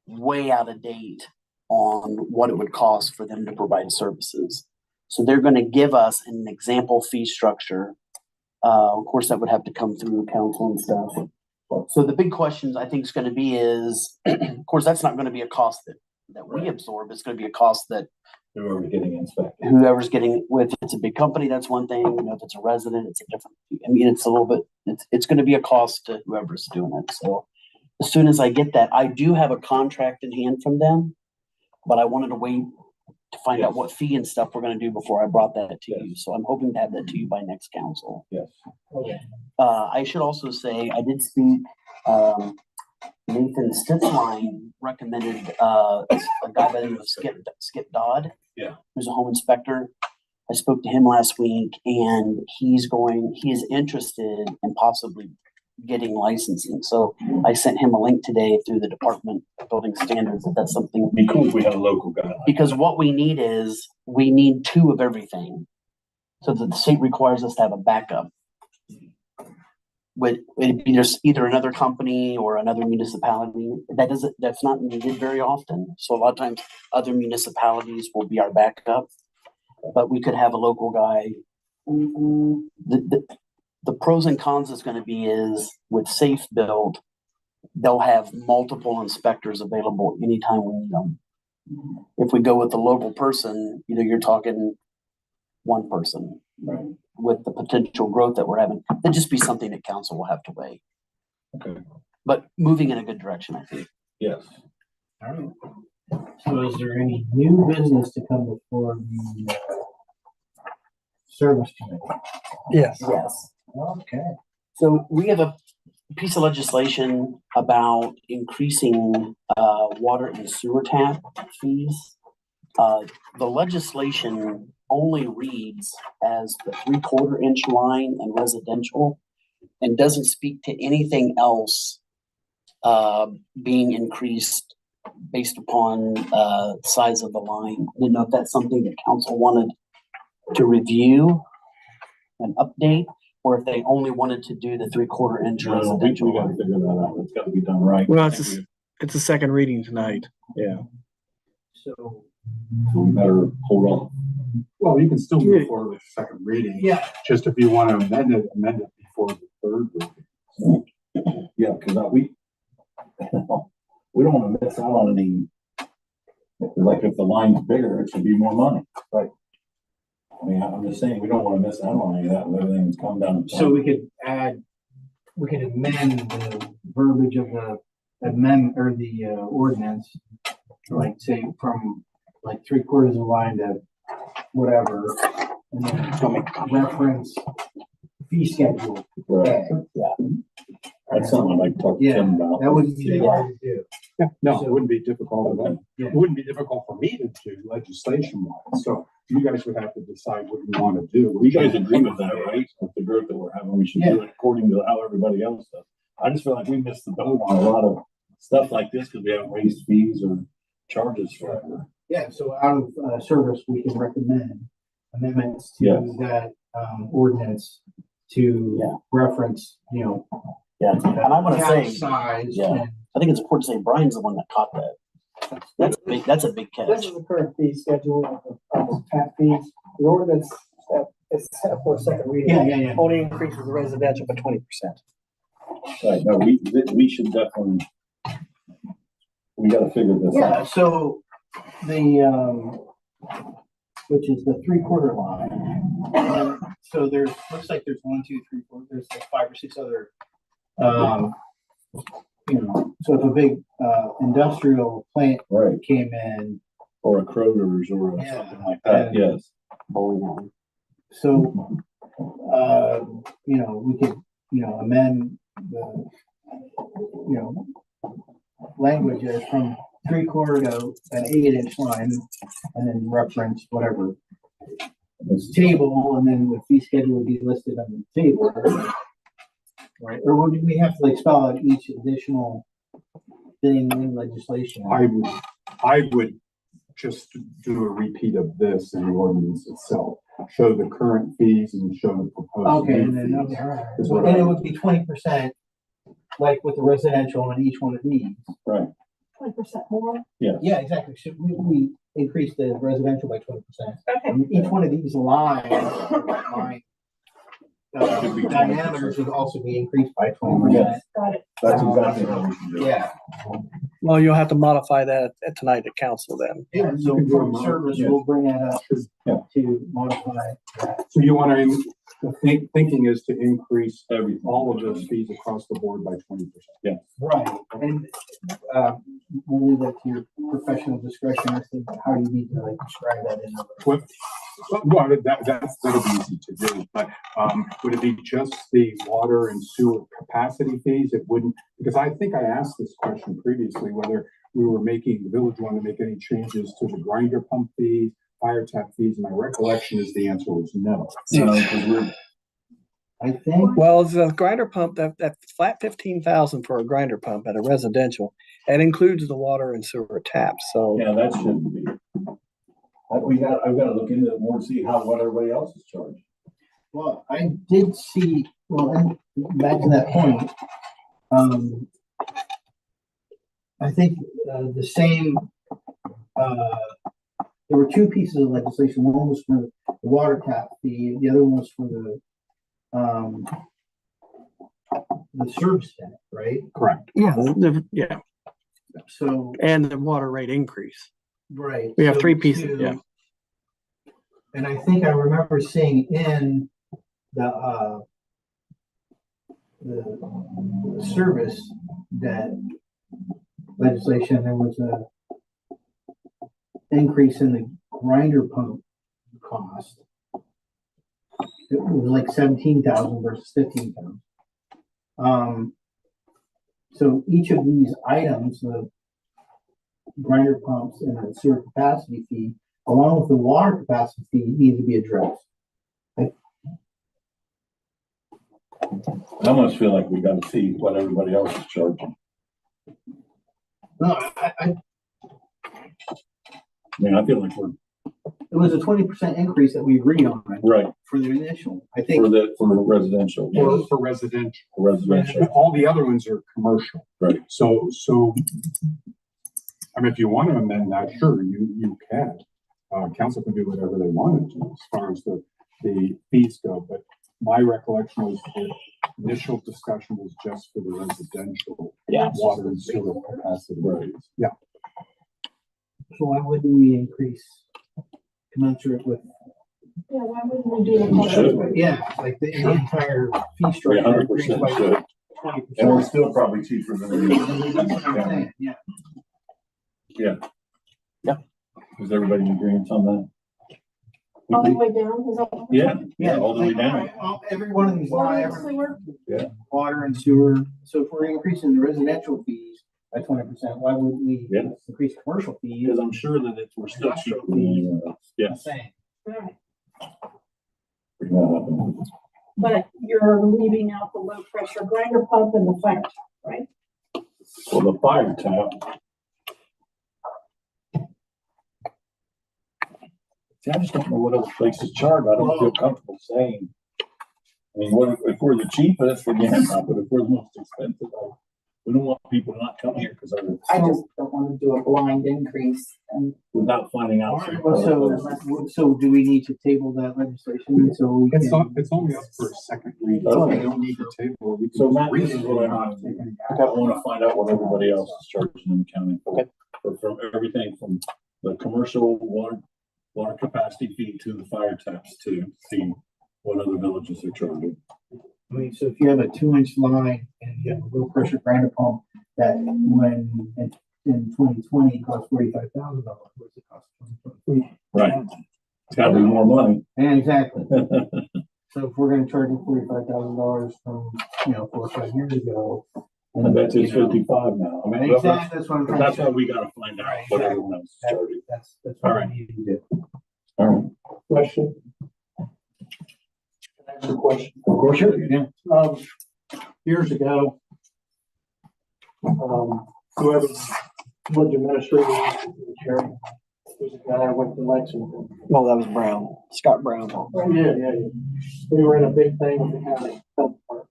way out of date on what it would cost for them to provide services. So they're going to give us an example fee structure. Of course, that would have to come through council and stuff. So the big questions I think is going to be is, of course, that's not going to be a cost that we absorb. It's going to be a cost that Whoever's getting inspected. whoever's getting with. If it's a big company, that's one thing. You know, if it's a resident, it's a different. I mean, it's a little bit. It's going to be a cost to whoever's doing it. So as soon as I get that, I do have a contract in hand from them, but I wanted to wait to find out what fee and stuff we're going to do before I brought that to you. So I'm hoping to have that to you by next council. Yes. Okay. I should also say I did speak. Nathan Stitzline recommended a guy by the name of Skip Dodd. Yeah. Who's a home inspector. I spoke to him last week and he is interested in possibly getting licensing. So I sent him a link today through the Department of Building Standards if that's something. It'd be cool if we had a local guy. Because what we need is, we need 2 of everything. So that the state requires us to have a backup. It'd be just either another company or another municipality. That's not needed very often. So a lot of times other municipalities will be our backup, but we could have a local guy. The pros and cons is going to be is with Safe Build, they'll have multiple inspectors available anytime we need them. If we go with the local person, you're talking one person. Right. With the potential growth that we're having, that'd just be something that council will have to weigh. Okay. But moving in a good direction, I think. Yes. All right. So is there any new business to come before the service committee? Yes. Yes. Okay. So we have a piece of legislation about increasing water and sewer tap fees. The legislation only reads as the 3/4 inch line and residential and doesn't speak to anything else being increased based upon size of the line. I didn't know if that's something that council wanted to review and update, or if they only wanted to do the 3/4 inch residential. We gotta figure that out. It's gotta be done right. Well, it's a second reading tonight. Yeah. So We better hold on. Well, you can still move forward with the second reading. yeah, Just if you want to amend it before the third reading. Yeah, because we don't want to miss out on any. Like if the line's bigger, it should be more money. Right. I mean, I'm just saying, we don't want to miss out on any of that. Everything that's come down. so we could amend the verbiage of the amendment or the ordinance, like say from like 3/4 of the line to whatever, and then reference fee schedule. Right. Yeah. That's something I'd like to talk to Yeah, Tim about. that wouldn't be hard to do. No, So- it wouldn't be difficult. Yeah. It wouldn't be difficult for me to do legislation wise. So you guys would have to decide what you want to do. You guys agree with that, right? With the growth that we're having, we should do it according to how everybody else does. I just feel like we missed the boat on a lot of stuff like this because we haven't raised fees or charges forever. Yeah, so out of, service, we can recommend amendments Yeah. to that, ordinance to reference, you know. Yeah, and I wanna town say, Size. yeah. and- I think it's important to say Brian's the one that caught that. That's big, that's a big This catch. is the current fee schedule of the tap fees. The ordinance is set for a second reading. Yeah. Only increases the residential by 20%. Right, no, we should definitely, we gotta figure this Yeah, out. so the, which is the 3/4 line. So there's, looks like there's 1, 2, 3, 4, there's like 5 or 6 other, you know, so if a big, industrial plant Right, came in, or a Kroger's or Yeah. something like that, yes. Bowling alley. so, you know, we could, you know, amend the, you know, language as from 3/4 to an 8-inch line, and then reference whatever table, and then the fee schedule would be listed on the table. Right, or would we have to like spell out each additional thing in legislation? I would just do a repeat of this in the ordinance itself. Show the current fees and show the proposed. Okay, new and then, fees. okay, all right. Is what And I- it would be 20%, like with the residential on each one of these. Right, 20% more. Yeah, exactly. Should we increase the residential by 20%? Okay. And each one of these lines, Should be diameter should also be increased by 20%. Yes. Got it. that's exactly how we should do it. Yeah. Well, you'll have to modify that at tonight at council then. Yeah, so can do from a mod- service, yeah. we'll bring that up Yeah. to modify that. So you want to, the thinking is to increase all of those fees across the board by 20%. Right, and, we'll leave that to your professional discretion as to how you need to like describe that in. Well, that'll be easy to do, but, would it be just the water and sewer capacity fees? It wouldn't, because I think I asked this question previously, whether we were making, the village wanted to make any changes to the grinder pump fees, fire tap fees. My recollection is the answer was no. Because we're, I think, Well, the grinder pump, that flat 15,000 for a grinder pump at a residential, that includes the water and sewer taps, so. yeah, that shouldn't be. I've gotta look into it more and see what everybody else is charging. well, I did see, well, and back to that point, I think, the same, there were two pieces of legislation. One was for the water tap fee, the other one was for the service tax, right? Correct. Yeah, yeah, So, and the water rate increase. right. We have so 3 pieces, two- yeah. And I think I remember seeing in the service that legislation, there was a increase in the grinder pump cost. It was like 17,000 versus 15,000. So each of these items, the grinder pumps and the sewer capacity fee, along with the water capacity fee, need to be addressed. I almost feel like we gotta see what everybody else is charging. No, I mean, I feel like we're, it was a 20% increase that we agreed on right, for the initial. I for think, the residential, For residential. residential. All the other ones are commercial. Right. So, I mean, if you want to amend that, sure, you can. Council can do whatever they want to as far as the fees go, but my recollection was the initial discussion was just for the residential. Yeah. Water and sewer capacity. Right. Yeah. so why wouldn't we increase commensurate with, Yeah, why wouldn't we do We should. the? yeah, like the entire fee structure. 100% increased by should. 20%. And we're still probably cheaper than the. That's what I'm saying, yeah. Is everybody in agreement on that? All the way down, is that? what we're Yeah, saying? yeah, all the way down. Every one of these, Water and every sewer? water and sewer, so if we're increasing the residential fees by 20%, why wouldn't we Yeah. increase commercial fees? Because I'm sure that it's, we're still cheaper. Yes. Same. Right. Well, But you're leaving out the low pressure grinder pump and the fire tap, right? the fire tap. See, I just don't know what other places charge. I don't feel comfortable saying. I mean, what if we're the cheapest, then yeah, but if we're the most expensive, we don't want people not coming here because I just don't wanna do a blind increase and without finding out. So do we need to table that legislation? So we It's can. not, it's only up for a second reading. Okay. We don't need to table. We can So Matt, read this is it. what I want to find out what everybody else is charging in the county. Okay. From everything from the commercial water capacity fee to the fire taps to see what other villages are charging. I mean, so if you have a 2-inch line and you have a low pressure grinder pump that when in 2020 cost $45,000, what's it cost? 2023? Right. It's gotta be more money. Yeah, exactly. So if we're gonna charge you $45,000 from, 4 or 5 years ago. I bet it's 55 now. I mean, Exactly, that's what I'm trying to that's say. why we gotta find out what everyone else is charging. That's All what right. we need to do. All right. Question? Can I ask a question? Of course, yeah. Years ago, whoever was administrator, Jerry, was a guy I went to Lexington. No, that was Brown, Scott Brown. Yeah. We were in a big thing with the county health department.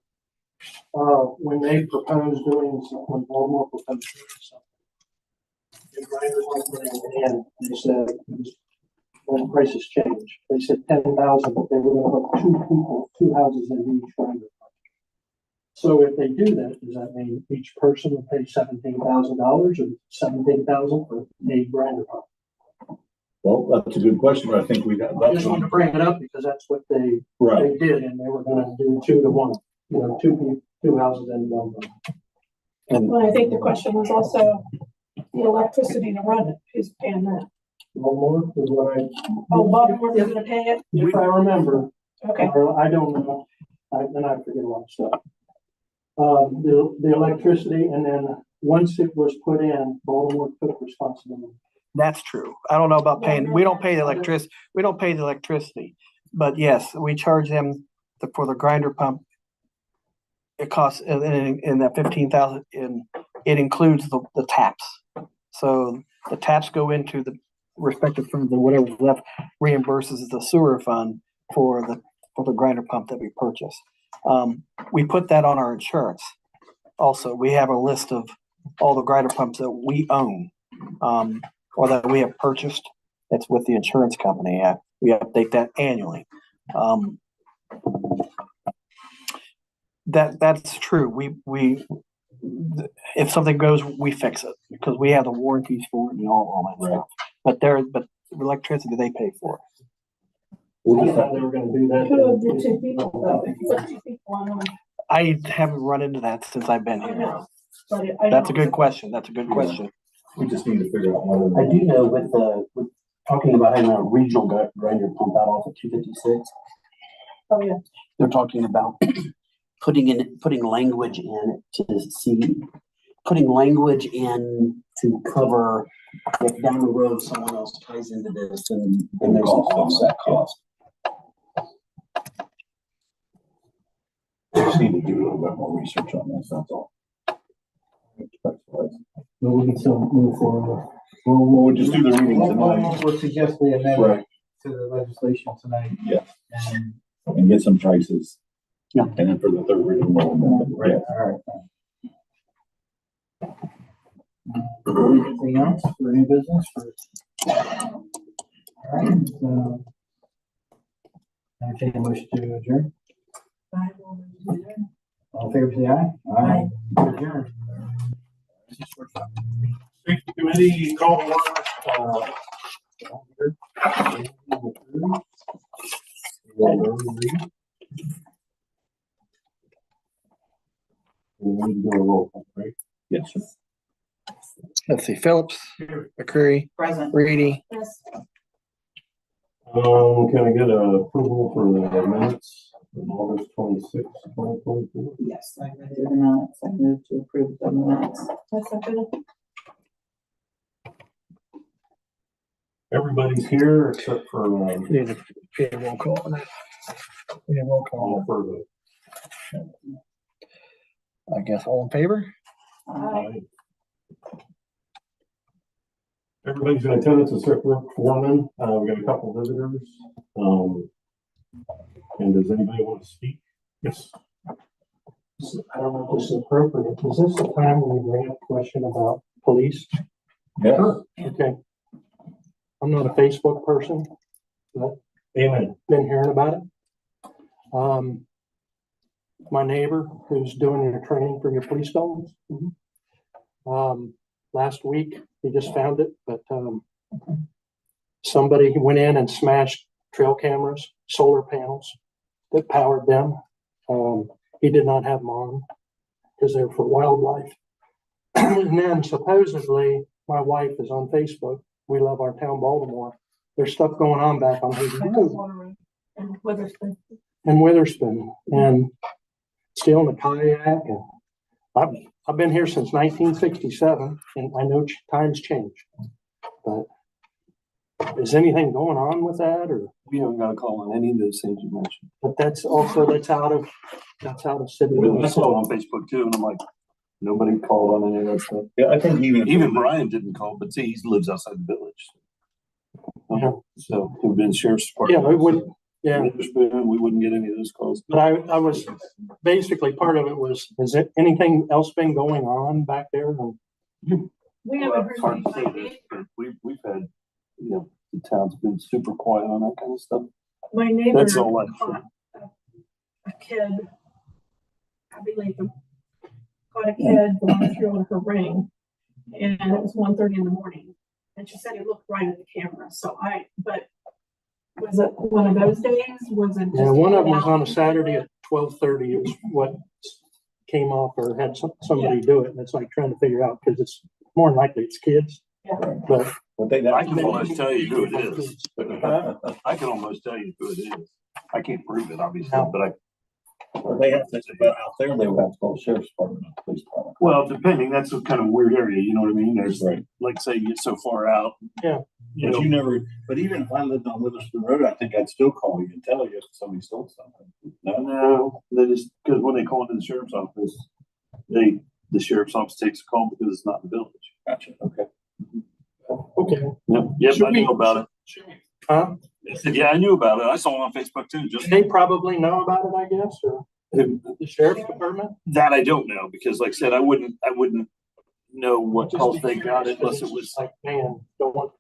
When they proposed doing something, when Baltimore proposed doing something, the grinders went in and they said, when prices changed, they said 10,000, but they were gonna put 2 people, 2 houses in each grinder. So if they do that, does that mean each person will pay $17,000 or 17,000 for a grinder pump? Well, that's a good question, but I think we got. I just wanted to bring it up because that's what they did, and they were gonna do 2 to 1, 2 houses in one. Well, I think the question was also the electricity to run it, who's paying that? One more is what Baltimore is gonna pay it? if I remember, Okay, or I don't know, then I forget a lot of stuff. The electricity, and then once it was put in, Baltimore took responsibility. That's true. I don't know about paying, we don't pay the electricity, but yes, we charge them for the grinder pump. It costs, in that 15,000, it includes the taps. So the taps go into the respective funds, and whatever's left reimburses the sewer fund for the grinder pump that we purchase. We put that on our insurance. Also, we have a list of all the grinder pumps that we own, or that we have purchased. That's with the insurance company. We update that annually. That's true. We if something goes, we fix it because we have the warranties for it and all that stuff. But electricity they pay for. I thought they were gonna do that. who of the 2 people, though? Put 2 people on one. I haven't run into that since I've been I here. know, but I That's a don't- good question. That's a good question. We just need to figure out whether. I do know with talking about having a regional grinder pump out off of 256, Oh, yeah. they're talking about putting language in putting language in to cover if down the road someone else ties into this and there's an offset cost. We just need to do a little bit more research on this, that's all. But we can still move forward. We'll just do the reading tonight. We'll suggest the amendment to the legislation tonight. Yeah. And And get some prices. Yeah. And then for the third reading, we'll amend it. Right, all right. Anything else for new business? All right, so. Entertain a motion to adjourn. All in favor, say aye. Aye. Adjourn. Safety committee call to order. We need to do a roll call, right? Yes, sir. Let's see, Phillips, McCreary, present. Reedy, Yes. Can I get a approval for the minutes of August 26th, 2024? Yes, I read the minutes. I move to approve the minutes. That's a good. Everybody's here except for, Need a roll call on that. Need a roll call. all for the. I guess all in favor? Everybody's in attendance except for Foreman. We got a couple visitors. And does anybody want to speak? Yes. I don't know if this is appropriate. Is this the time when we bring up a question about police? Yeah. Okay. I'm not a Facebook person, but Amen. been hearing about it. My neighbor who's doing your training for your police dogs. Last week, he just found it, but, somebody went in and smashed trail cameras, solar panels that powered them. He did not have them on because they're for wildlife. And then supposedly my wife is on Facebook. We love our town, Baltimore. There's stuff going on back on Hayden Road And Witherspoon. and Witherspoon and stealing a kayak. And I've been here since 1967 and I know times change, but is anything going on with that or? We haven't got a call on any of those things you mentioned. But that's out of city. I saw it on Facebook too, and I'm like, nobody called on any of that stuff. Yeah, I think Even Brian didn't call, but see, he lives outside the village. Yeah. So it would be in sheriff's department. Yeah, it would, yeah. We wouldn't get any of those calls. But I was, basically part of it was, has it, anything else been going on back there? We haven't heard Hard to say anything. this, but we've had, you know, the town's been super quiet on that kind of stuff. My neighbor That's all I caught a kid, I believe, caught a kid going through on her ring, and it was 1:30 in the morning. And she said he looked right at the camera, but was it one of those days? Was it? Yeah, just one of them was out? on a Saturday at 12:30 is what came off or had somebody do it. And it's like trying to figure out, because it's more than likely it's kids. Yeah. But I can almost tell you who it is. I can almost tell you who it is. I can't prove it, obviously, but they have to, out there, they would have to call the sheriff's department, police department. well, depending, that's a kind of weird area, you know what I mean? There's Right. like, say you get so far out. Yeah. You But know, you never, but even if I lived on Witherspoon Road, I think I'd still call you and tell you if somebody stole something. no, they just, because when they call into the sheriff's office, the sheriff's office takes a call because it's not in the village. Gotcha, okay. okay. Yep, Should I knew about it. Huh? I said, yeah, I knew about it. I saw it on Facebook too. Just They probably know about it, I guess, or the sheriff's department. that I don't know, because like I said, I wouldn't know what Just calls be they got it curious, unless 'cause it was. it's like, man, don't want,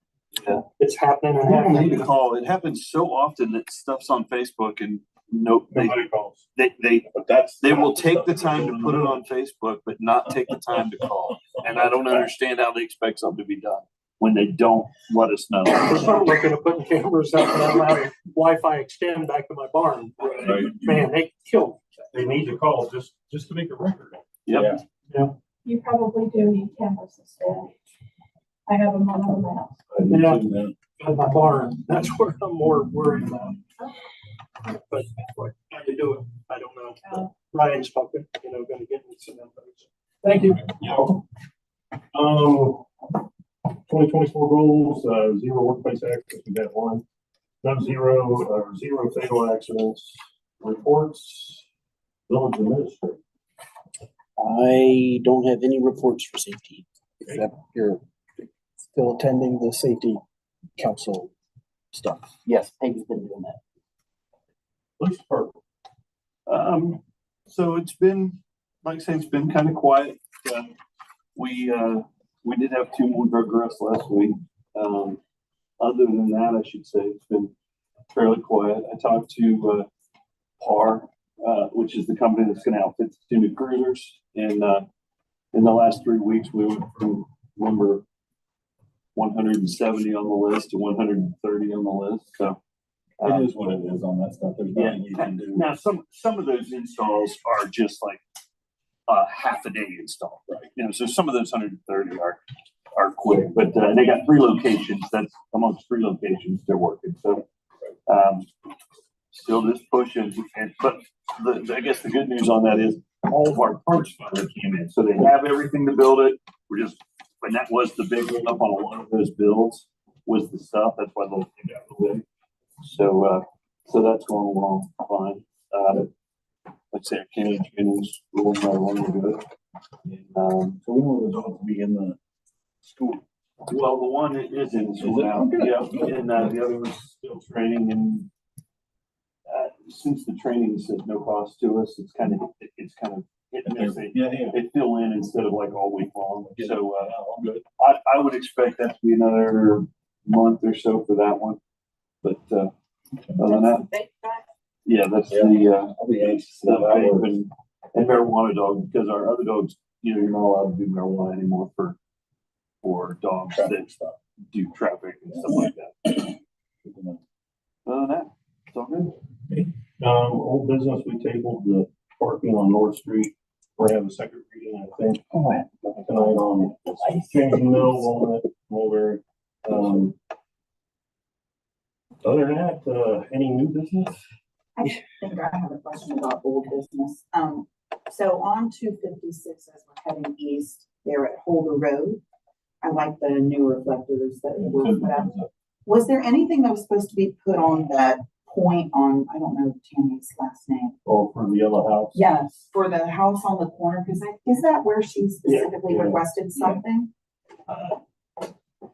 Yeah. it's happening and You don't need to happening. call. It happens so often that stuff's on Facebook and no, Nobody calls. they But that's. they will take the time to put it on Facebook, but not take the time to call. And I don't understand how they expect something to be done when they don't let us know. We're starting looking at putting cameras up and allowing Wi-Fi extend back to my barn. Right. Man, they killed. They need to call just to make a record. Yep. You probably do need cameras instead. I have them on the house. At my barn. That's where I'm more worried about. But how you do it, I don't know. Ryan's probably, gonna get me some info. Thank you. 2024 goals, zero workplace accidents, we got one. Zero fatal accidents. Reports, village administrator. I don't have any reports for safety. Except you're still attending the safety council stuff. Yes, Peggy's been doing that. Police department. So it's been, like I say, it's been kind of quiet. We did have 2 more drug arrests last week. Other than that, I should say it's been fairly quiet. I talked to PAR, which is the company that's going to outfit the 2 new cruisers. And in the last 3 weeks, we went from number 170 on the list to 130 on the list. So It is what it is on that stuff. There's nothing you can do. now some of those installs are just like half a day install, right? So some of those 130 are quick, but they got 3 locations. That's amongst 3 locations they're working. So Still just pushing, but I guess the good news on that is all of our parts finally came in, so they have everything to build it. And that was the big one up on a lot of those builds was the stuff. That's why the little thing got away. So that's going along fine. Let's say our Kenny Jennings rules are running good. And, So we want the dog to be in the school. well, the one is in school now, yeah, and the other one's still training and since the training is at no cost to us, it's kind of hit and miss. They fill in instead of like all week long. So I would expect that to be another month or so for that one. But other than that, yeah, that's I'll be anxious to the know vape and marijuana dog because our other dogs, you're not allowed to do marijuana anymore for dogs that do traffic and stuff like that. Other than that, it's all good. Old business, we tabled the parking on North Street. We're having a second reading, I think, tonight on changing mills on it, Mulberry. Other than that, any new business? I think I have a question about old business. So on 256, as we're heading east, there at Holder Road, I like the new reflectors that were put up. Was there anything that was supposed to be put on that point on, I don't know Tammy's last name? Oh, for the yellow house? Yes, for the house on the corner, because is that where she specifically requested something?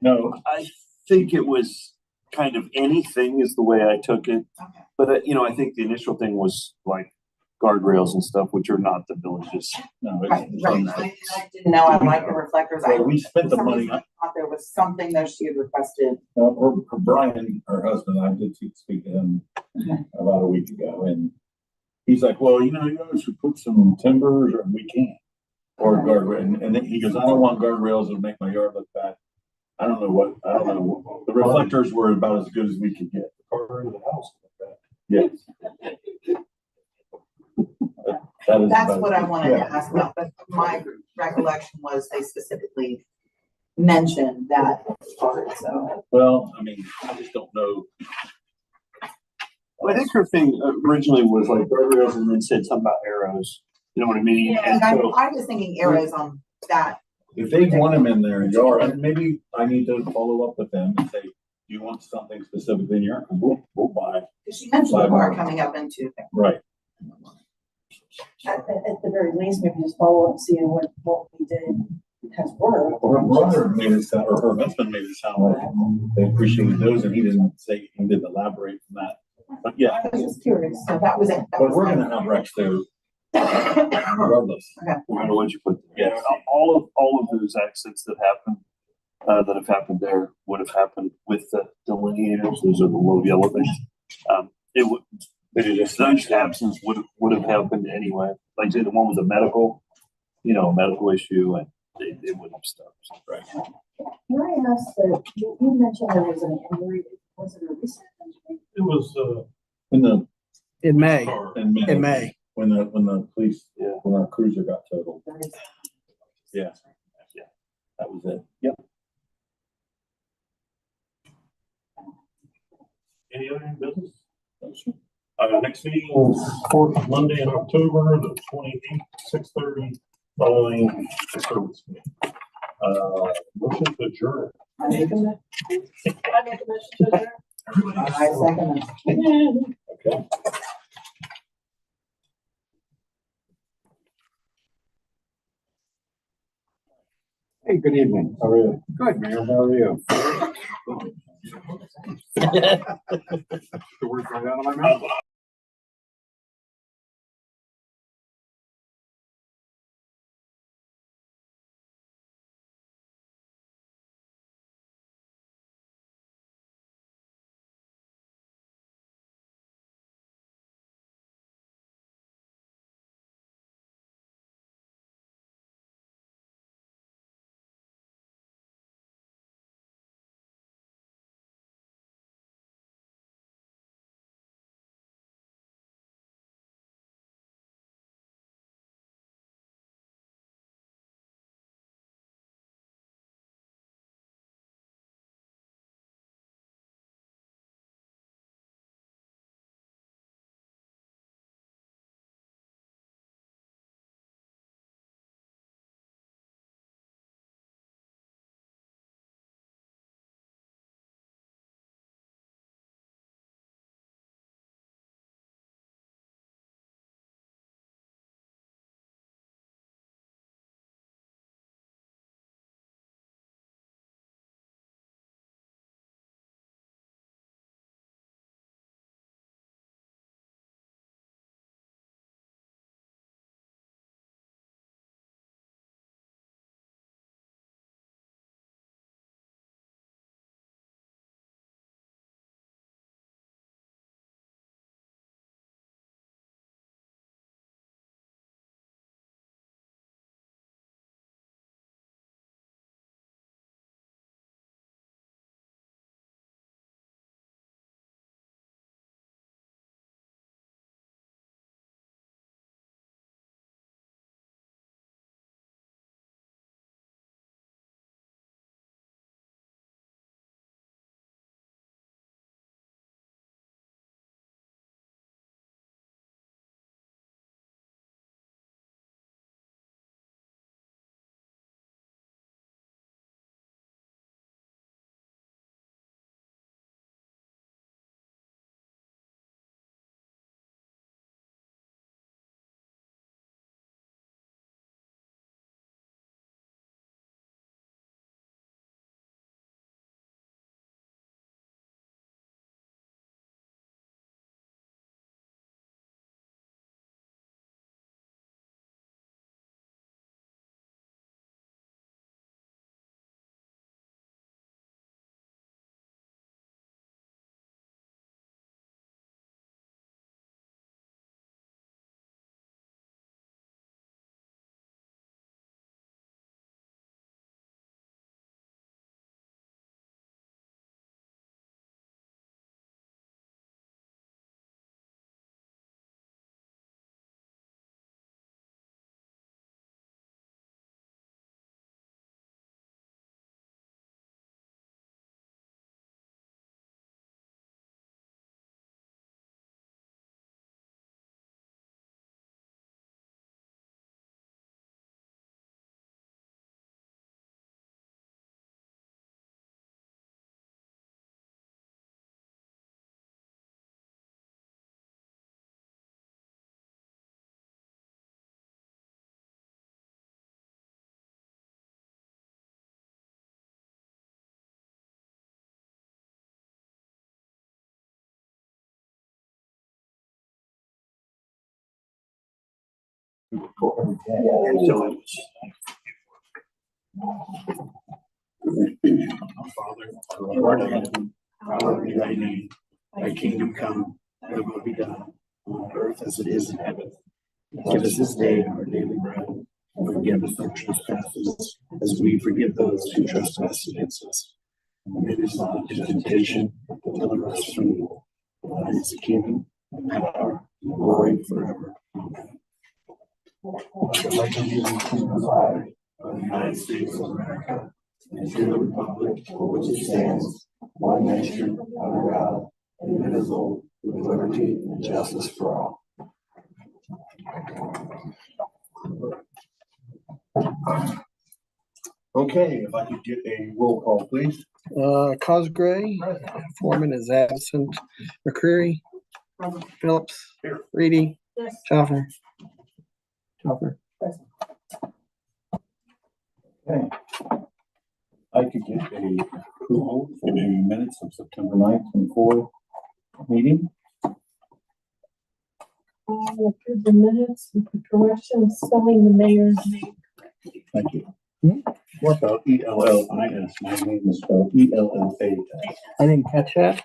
No, I think it was kind of anything is the way I took it. Okay. But, I think the initial thing was like guardrails and stuff, which are not the village's. no. Right. I didn't know, I like the reflectors. We spent the money. I thought there was something that she had requested. For Brian, her husband, I did speak to him about a week ago, and he's like, well, you guys should put some timbers, or we can't. Or guardrail, and then he goes, I don't want guardrails that'll make my yard look bad. I don't know. The reflectors were about as good as we could get. The car in the house. Yes. That's what I wanted to ask about, but my recollection was they specifically mentioned that part, so. Well, I mean, I just don't know. Well, I think her thing originally was like guardrails and then said something about arrows. You know what I mean? Yeah, And so, I was thinking arrows on that. If they want them in their yard, maybe I need to follow up with them and say, do you want something specific in your, we'll buy. She mentioned the bar coming up into there. Right. At the very least, maybe just follow up, seeing what we did has worked. Her brother made it sound, or her husband made it sound like they appreciated those, and he didn't elaborate from that. But yeah. I was just curious, so that was it. But we're gonna have Rex there regardless. no matter what you put there. Yeah, all of those accidents that have happened there would have happened with the delineators. Those are the low yellow things. Those absences would have happened anyway. Like I said, the one was a medical issue, and they wouldn't have stopped. Right. Can I ask that you mentioned there was an injury? Was it a recent injury? It was In May, in May when the police when our cruiser got totaled. Yeah, that was it. Yep. Any other business? Next meeting is fourth Monday in October, the 28th, 6:30, following the service meeting. Motion to adjourn. I make a motion to adjourn. I second it. Okay. Hey, good evening. How are you? Good, Mayor. How are you? The words right out of my mouth. So it was. Father, who art in heaven, hallowed be thy name. Thy kingdom come, thy will be done, on earth as it is in heaven. Give us this day our daily bread, and forgive us our trespasses, as we forgive those who trespass against us. And lead us not into temptation, but deliver us from evil. For thine is the kingdom, and power, and glory forever. Amen. The pledge of allegiance to the flag of the United States of America, and to the republic for which it stands, one nation, under God, indivisible, with liberty and justice for all. Okay, if I could get a roll call, please. Cosgray, Foreman is absent. McCreary, Phillips, Here. Reedy, Yes. Schaffner. Schaffner. Okay. I could get a approval for the minutes of September 9th, 24 meeting. Approve the minutes with the correction of spelling the mayor's name. Thank you. What about ELLIS? My name is spelled ELLAS. I didn't catch that.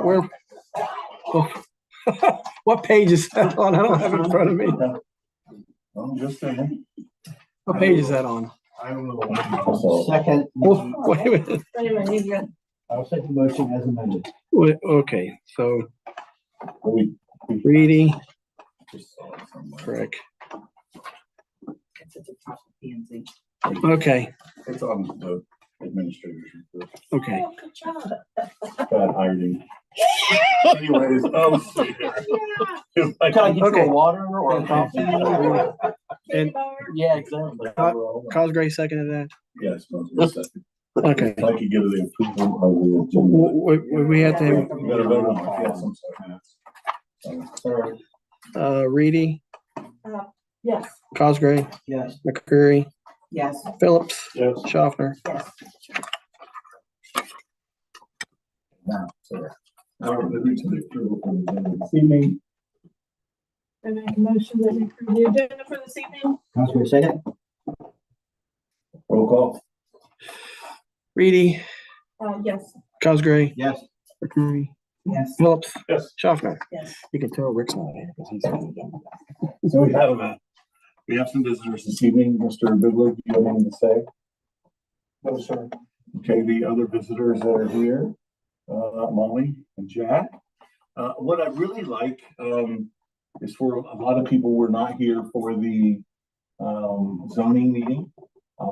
Where? Oh. What page is that on? I don't have it in front of me. Well, just a minute. What page is that on? I don't know. Second, Oh, wait a minute. Wait a minute, he's got. I'll second the motion as amended. Wait, okay, so We Reedy, just saw it somewhere. correct. It's at the top of P&Z. Okay, It's on the administrator's report. okay. Oh, good job. Bad hiring. Anyways, shit. Can I get you Okay. a water or a coffee? And Yeah, exactly. Cosgray seconded that. Yes, most of the second. Okay. If I could get the approval of the agenda. We have to You gotta vote on it. Yes, I'm sorry. Sorry. Reedy, Yes. Cosgray, Yes. McCreary, Yes. Phillips, Yes. Schaffner. Yes. Now, sorry. Now, we're moving to the approval of the agenda this evening. I make a motion that we approve the agenda for this evening. Councilor second? Roll call. Reedy, Yes. Cosgray, Yes. McCreary, Yes. Phillips, Yes. Schaffner. Yes. You can tell Rick's not here because he's. So we have some visitors this evening. Mr. Bigler, do you have anything to say? No, sir. Okay, the other visitors that are here, Molly and Jack. What I really like, is for a lot of people were not here for the, zoning meeting.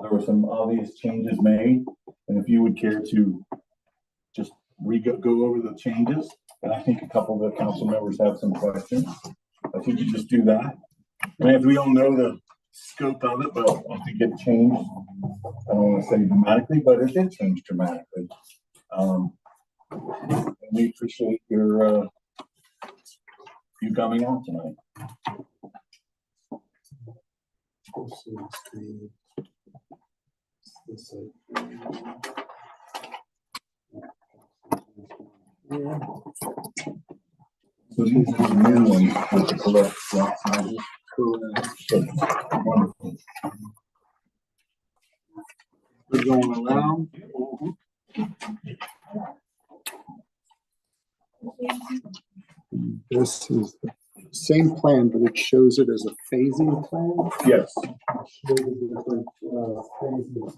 There were some obvious changes made, and if you would care to just go over the changes, and I think a couple of the council members have some questions. If you could just do that. I mean, we don't know the scope of it, but I think it changed. I don't want to say dramatically, but it did change dramatically. And we appreciate your, you coming out tonight. So these are the new ones with the correct lot sizes. Wonderful. We're going around. This is the same plan, but it shows it as a phasing plan. Yes. Shows the different, phases.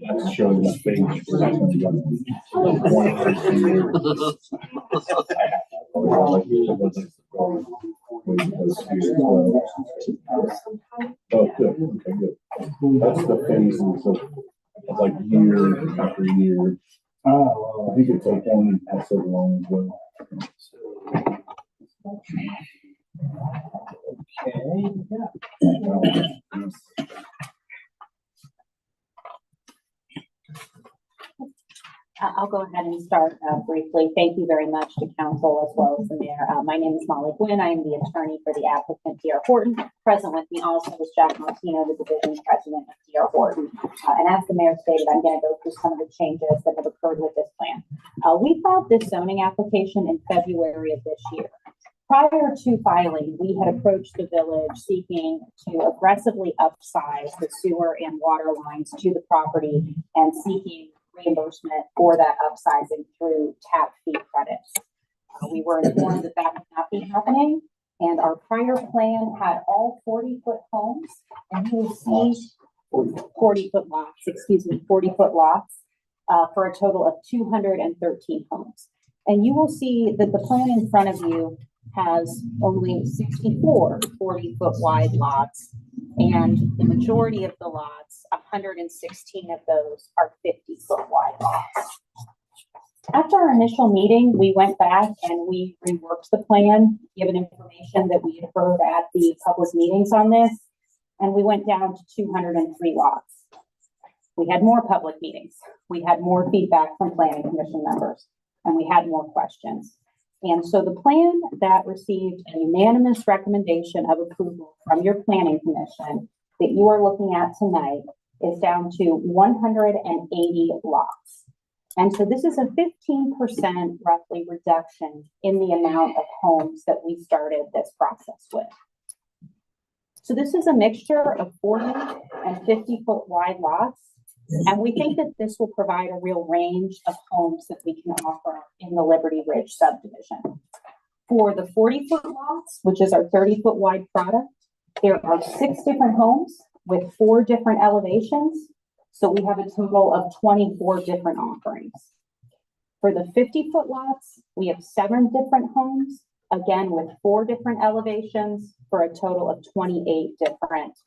That's showing the phase. Oh, good, okay, good. That's the phases of like year after year. Oh, You could take one and pass it along as well. I'll go ahead and start briefly. Thank you very much to council as well as the mayor. My name is Molly Gwynn. I am the attorney for the applicant, D.R. Horton. Present with me also is Jack Martino, the division president of D.R. Horton. And as the mayor stated, I'm going to go through some of the changes that have occurred with this plan. We filed this zoning application in February of this year. Prior to filing, we had approached the village seeking to aggressively upsize the sewer and water lines to the property and seeking reimbursement for that upsizing through tap fee credits. We were informed that that would not be happening, and our prior plan had all 40-foot homes, and you will see 40-foot lots, 40-foot lots for a total of 213 homes. And you will see that the plan in front of you has only 64 40-foot wide lots, and the majority of the lots, 116 of those, are 50-foot wide lots. After our initial meeting, we went back and we reworked the plan, given information that we had heard at the public meetings on this, and we went down to 203 lots. We had more public meetings. We had more feedback from planning commission members, and we had more questions. And so the plan that received a unanimous recommendation of approval from your planning commission that you are looking at tonight is down to 180 lots. And so this is a 15% roughly reduction in the amount of homes that we started this process with. So this is a mixture of 40 and 50-foot wide lots. And we think that this will provide a real range of homes that we can offer in the Liberty Ridge subdivision. For the 40-foot lots, which is our 30-foot wide product, there are 6 different homes with 4 different elevations. So we have a total of 24 different offerings. For the 50-foot lots, we have 7 different homes, again with 4 different elevations for a total of 28 different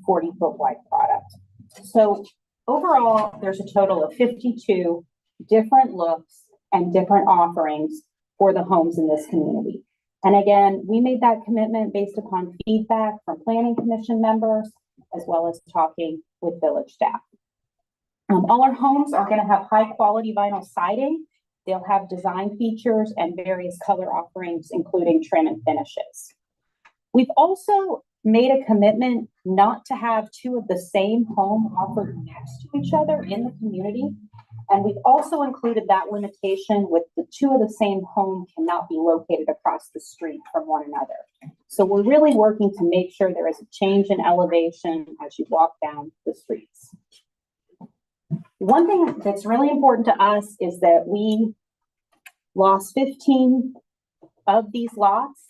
40-foot wide product. So overall, there's a total of 52 different looks and different offerings for the homes in this community. And again, we made that commitment based upon feedback from planning commission members, as well as talking with village staff. All our homes are going to have high quality vinyl siding. They'll have design features and various color offerings, including trim and finishes. We've also made a commitment not to have 2 of the same home offered next to each other in the community. And we've also included that limitation with the 2 of the same home cannot be located across the street from one another. So we're really working to make sure there is a change in elevation as you walk down the streets. One thing that's really important to us is that we lost 15 of these lots,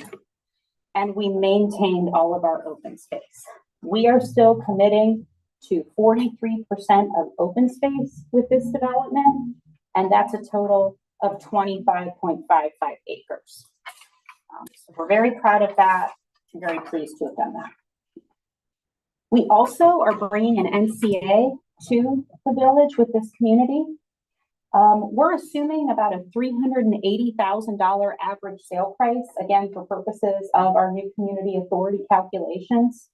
and we maintained all of our open space. We are still committing to 43% of open space with this development, and that's a total of 25.55 acres. So we're very proud of that. I'm very pleased to have done that. We also are bringing an NCA to the village with this community. We're assuming about a $380,000 average sale price, again, for purposes of our new community authority calculations.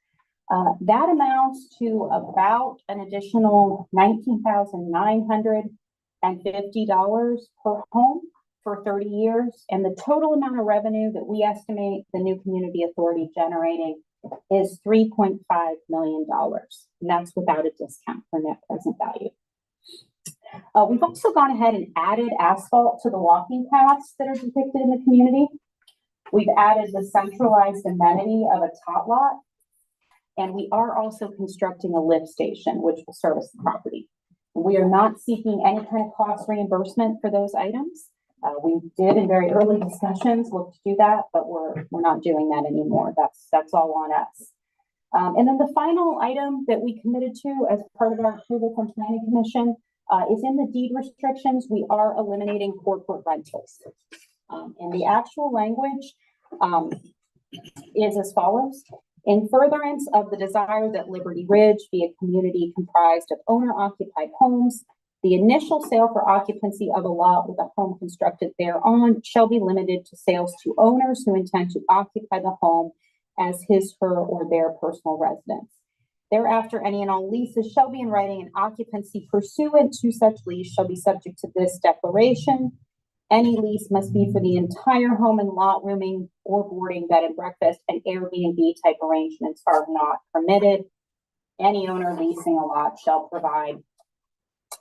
That amounts to about an additional $19,950 per home for 30 years. And the total amount of revenue that we estimate the new community authority generating is $3.5 million. And that's without a discount for net present value. We've also gone ahead and added asphalt to the walking paths that are depicted in the community. We've added the centralized amenity of a tot lot. And we are also constructing a lift station, which will service the property. We are not seeking any kind of cost reimbursement for those items. We did in very early discussions look to do that, but we're not doing that anymore. That's all on us. And then the final item that we committed to as part of our approval from Planning Commission is in the deed restrictions. We are eliminating corporate rentals. And the actual language is as follows. In furtherance of the desire that Liberty Ridge be a community comprised of owner-occupied homes, the initial sale for occupancy of a lot with a home constructed thereon shall be limited to sales to owners who intend to occupy the home as his, her, or their personal residence. Thereafter, any and all leases shall be in writing, and occupancy pursuant to such lease shall be subject to this declaration. Any lease must be for the entire home, and lot rooming or boarding, bed and breakfast, and Airbnb type arrangements are not permitted. Any owner leasing a lot shall provide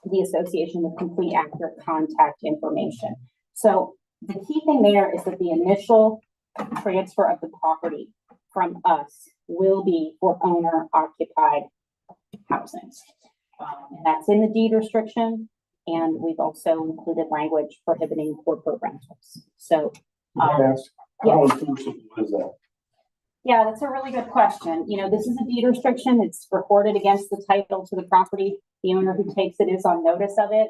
the association with complete accurate contact information. So the key thing there is that the initial transfer of the property from us will be for owner occupied housing. And that's in the deed restriction. And we've also included language prohibiting corporate rentals. So, Yes. How enforceable is that? yeah, that's a really good question. You know, this is a deed restriction. It's recorded against the title to the property. The owner who takes it is on notice of it.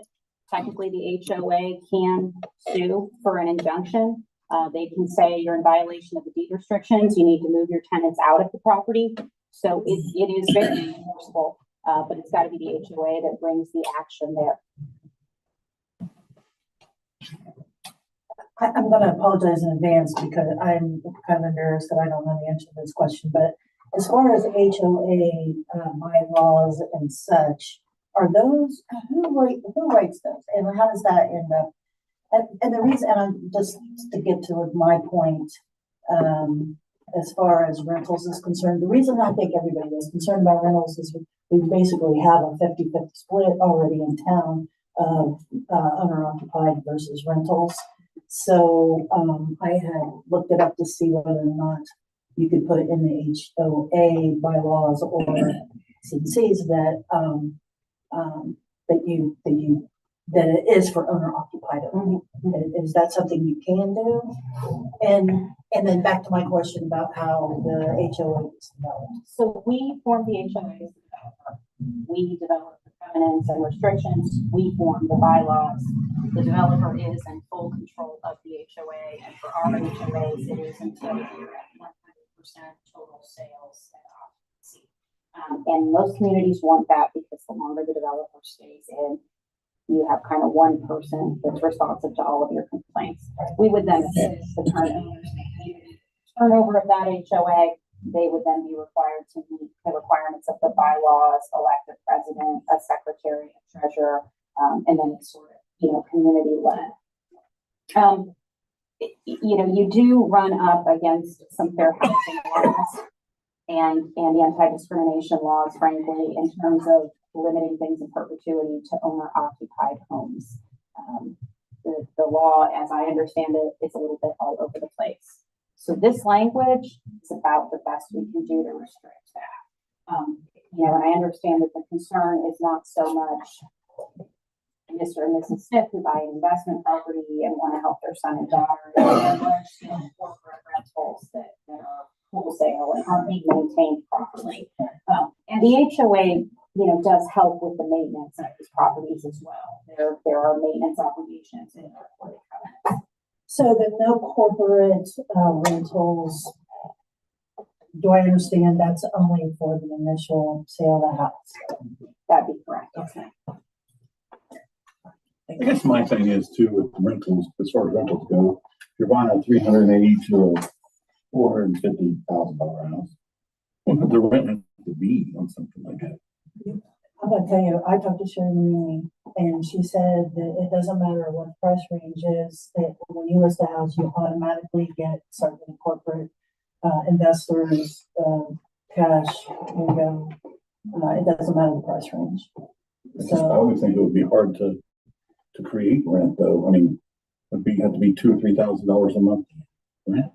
Technically, the HOA can sue for an injunction. They can say you're in violation of the deed restrictions. You need to move your tenants out of the property. So it is very enforceable, but it's got to be the HOA that brings the action there. I'm gonna apologize in advance because I'm kind of embarrassed that I don't know the answer to this question, but as far as HOA bylaws and such, are those, who writes those? And how does that end up? And the reason, and I'm just to get to my point, as far as rentals is concerned, the reason I think everybody is concerned about rentals is we basically have a 50-50 split already in town of owner occupied versus rentals. So I had looked it up to see whether or not you could put it in the HOA bylaws or CCs that that it is for owner occupied only. Is that something you can do? And then back to my question about how the HOA is developed. So we form the HOA as the developer. We develop the covenants and restrictions. We form the bylaws. The developer is in full control of the HOA, and for our HOAs, it is until you're at 100% total sales and occupancy. And most communities want that because the longer the developer stays in, you have kind of one person that's responsive to all of your complaints. We would then assist the current owners in the community. Turnover of that HOA, they would then be required to meet the requirements of the bylaws, elect a president, a secretary, a treasurer, and then it's sort of, community led. You do run up against some fair housing laws and anti-discrimination laws, frankly, in terms of limiting things in perpetuity to owner occupied homes. The law, as I understand it, is a little bit all over the place. So this language is about the best we can do to restrict that. And I understand that the concern is not so much Mr. and Mrs. Smith who buy an investment property and want to help their son and daughter, and corporate rentals that are wholesale and aren't being maintained properly. And the HOA, does help with the maintenance of these properties as well. There are maintenance obligations in their covenants. So the no corporate rentals, do I understand that's only for the initial sale of the house? That'd be correct. Okay. I guess my thing is too with rentals, as far as rentals go, if you're buying a $380,000 to a $450,000 house, what would the rent have to be on something like that? I'm gonna tell you, I talked to Sharon and she said that it doesn't matter what the price range is, that when you list a house, you automatically get certain corporate investors, cash, income. It doesn't matter the price range. I would think it would be hard to create rent though. I mean, have to be $2,000 or $3,000 a month rent.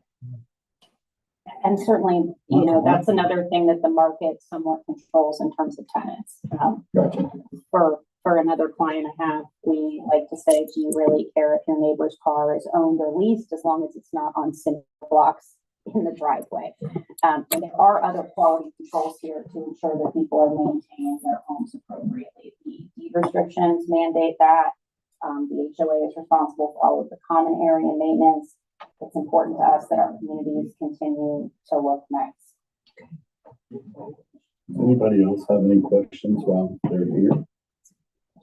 And certainly, that's another thing that the market somewhat controls in terms of tenants. Gotcha. For another client I have, we like to say, do you really care if your neighbor's car is owned or leased as long as it's not on cinder blocks in the driveway? And there are other quality controls here to ensure that people are maintaining their homes appropriately. The deed restrictions mandate that. The HOA is responsible for all of the common area maintenance. It's important to us that our communities continue to look nice. Anybody else have any questions while they're here?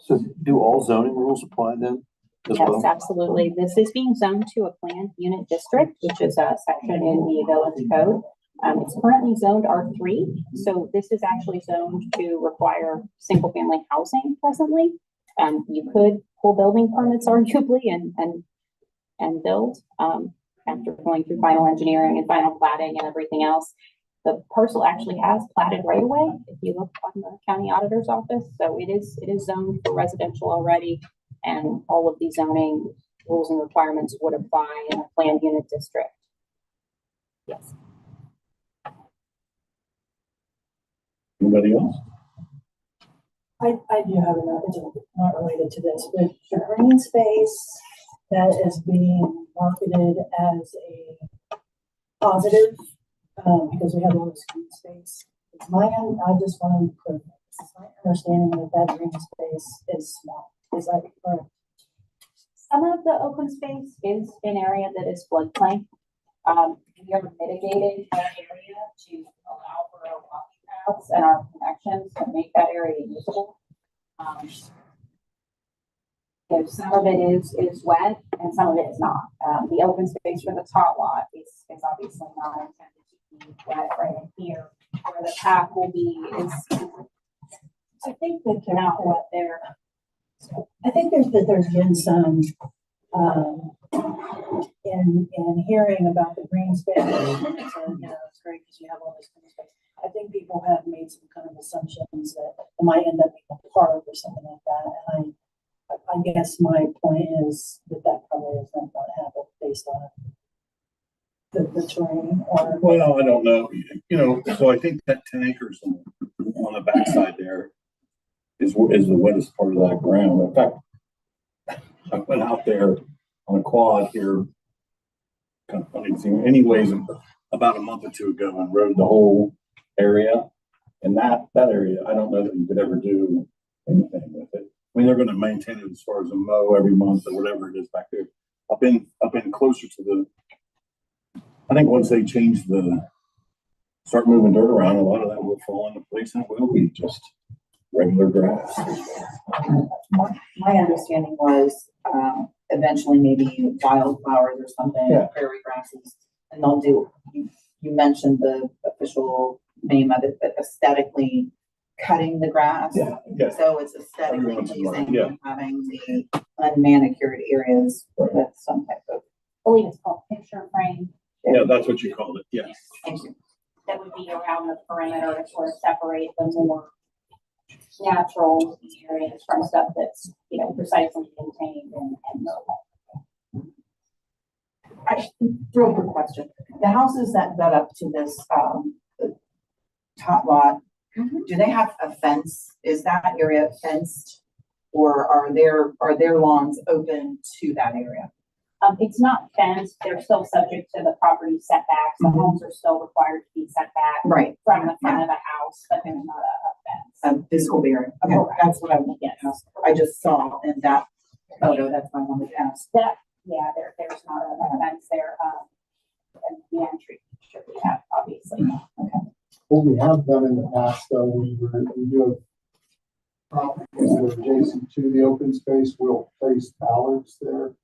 So do all zoning rules apply then as Yes, well? absolutely. This is being zoned to a planned unit district, which is a section in the village code. It's currently zoned R3, so this is actually zoned to require single-family housing presently. You could pull building permits arguably and build, after going through final engineering and final platting and everything else. The parcel actually has platted right away, if you look on the county auditor's office, so it is zoned for residential already, and all of the zoning rules and requirements would apply in a planned unit district. Yes. Anybody else? I do have another, it's not related to this, but the green space that is being marketed as a positive, because we have all this green space. It's my own, I just want to prove this is my understanding that that green space is small. Is that correct? Some of the open space is an area that is floodplain. We have mitigated that area to allow for our walking paths and our connections to make that area usable. So some of it is wet and some of it is not. The open space for the tot lot is obviously not intended to be wet right in here. Where the path will be is, I think that not wet there. I think there's been some, in hearing about the green space, so, it's great because you have all this green space. I think people have made some kind of assumptions that it might end up being a park or something like that. And I guess my point is that probably is not going to happen based on the terrain or. Well, I don't know, so I think that 10 acres on the backside there is the wettest part of that ground. In fact, I went out there on a quad here, kind of funny thing, anyways, about a month or two ago, and rode the whole area. And that area, I don't know that you could ever do anything with it. I mean, they're going to maintain it as far as a mow every month or whatever it is back there. I've been closer to I think once they start moving dirt around, a lot of that will fall into place and it will be just regular grass. My understanding was, eventually maybe wildflowers or something, Yeah. prairie grasses, and they'll do, you mentioned the official name of it, but aesthetically cutting the grass. Yeah, yeah. So it's aesthetically Everyone's pleasing, yeah. and having the unmanicured areas with some type of. I believe it's called picture frame. Yeah, that's what you called it, yes. Thank you. That would be around the perimeter to sort of separate the more natural areas from stuff that's, precisely contained and Real quick question. The houses that got up to this, the top lot, do they have a fence? Is that area fenced? Or are their lawns open to that area? it's not fenced. They're still subject to the property setbacks. The homes are still required to be set back Right. from the front of the house, but there's not a fence. Physical barrier. Okay, that's what I wanted to ask. I just saw in that photo, that's why I wanted to ask. There's not a fence there. And the entry should be have, obviously. Okay. What we have done in the past, though, we do have properties that are adjacent to the open space, we'll place ballards there.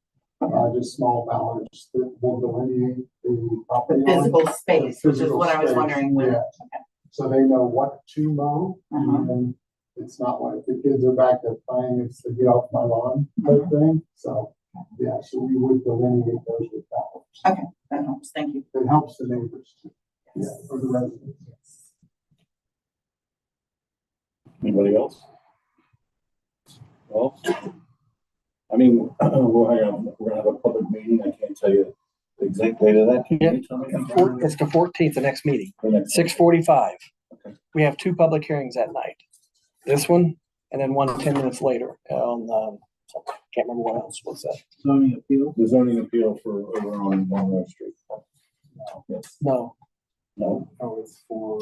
Just small ballards that will delineate the property. The physical line. space, which is Physical what I was space, wondering with. yeah. So they know what to mow, and it's not like the kids are back there playing, it's to get off my lawn type thing, so. Yeah, so we would delineate those with ballards. Okay, that helps, thank you. It helps the neighbors too. Yeah, or the residents. Anybody else? Well, I mean, we're gonna have a public meeting. I can't tell you the exact date of that. Can you tell me? It's the 14th, the next meeting, The next- 6:45. Okay. We have two public hearings that night. This one, and then one 10 minutes later on, can't remember what else was that. Zoning appeal? The zoning appeal for over on Monroe Street. Yes. No, No. Oh, it's for,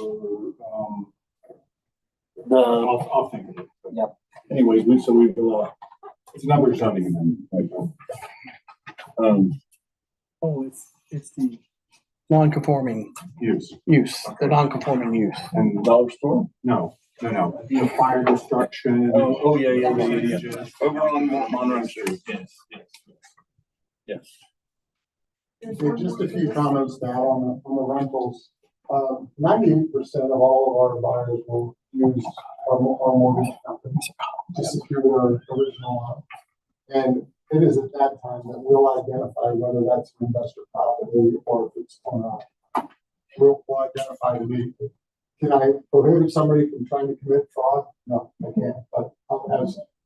The, I'll think of it. anyways, we will, It's another zoning amendment. it's the non-conforming Use. the non-conforming use. And dollar store? no. The fire destruction. Oh, yeah. Over on Monroe Street, yes. So just a few comments now on the rentals. 98% of all of our buyers will use our mortgage company to secure their original loan. And it is at that time that we'll identify whether that's an investor property or if it's on a, we'll identify immediately. Can I prohibit somebody from trying to commit fraud? No, I can't. But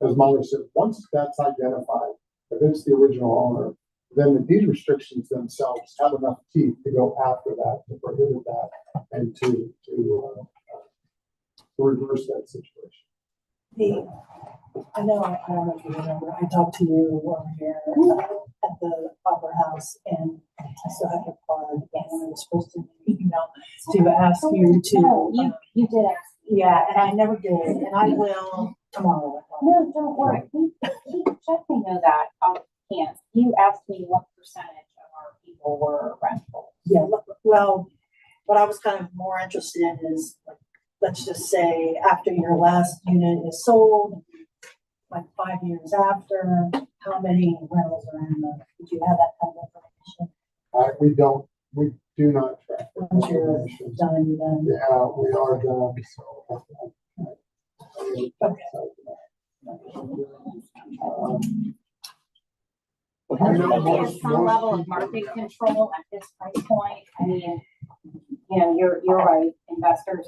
as Molly said, once that's identified, if it's the original owner, then the deed restrictions themselves have enough teeth to go after that, to prohibit that, and to reverse that situation. I know, I don't know if you remember, I talked to you over here at the Opera House, and I still have the card, and I was supposed to email to ask you to. No, you did ask. Yeah, and I never did, and I will tomorrow. No, don't worry. He definitely know that. Can't. You asked me what percentage of our people were rental. Yeah, well, what I was kind of more interested in is, like, let's just say after your last unit is sold, like 5 years after, how many rentals are in the, do you have that kind of information? We do not track that Once you're information. done, then. Yeah, we are done, so. I think there's some level of market control at this price point. I mean, you know, you're right. Investors,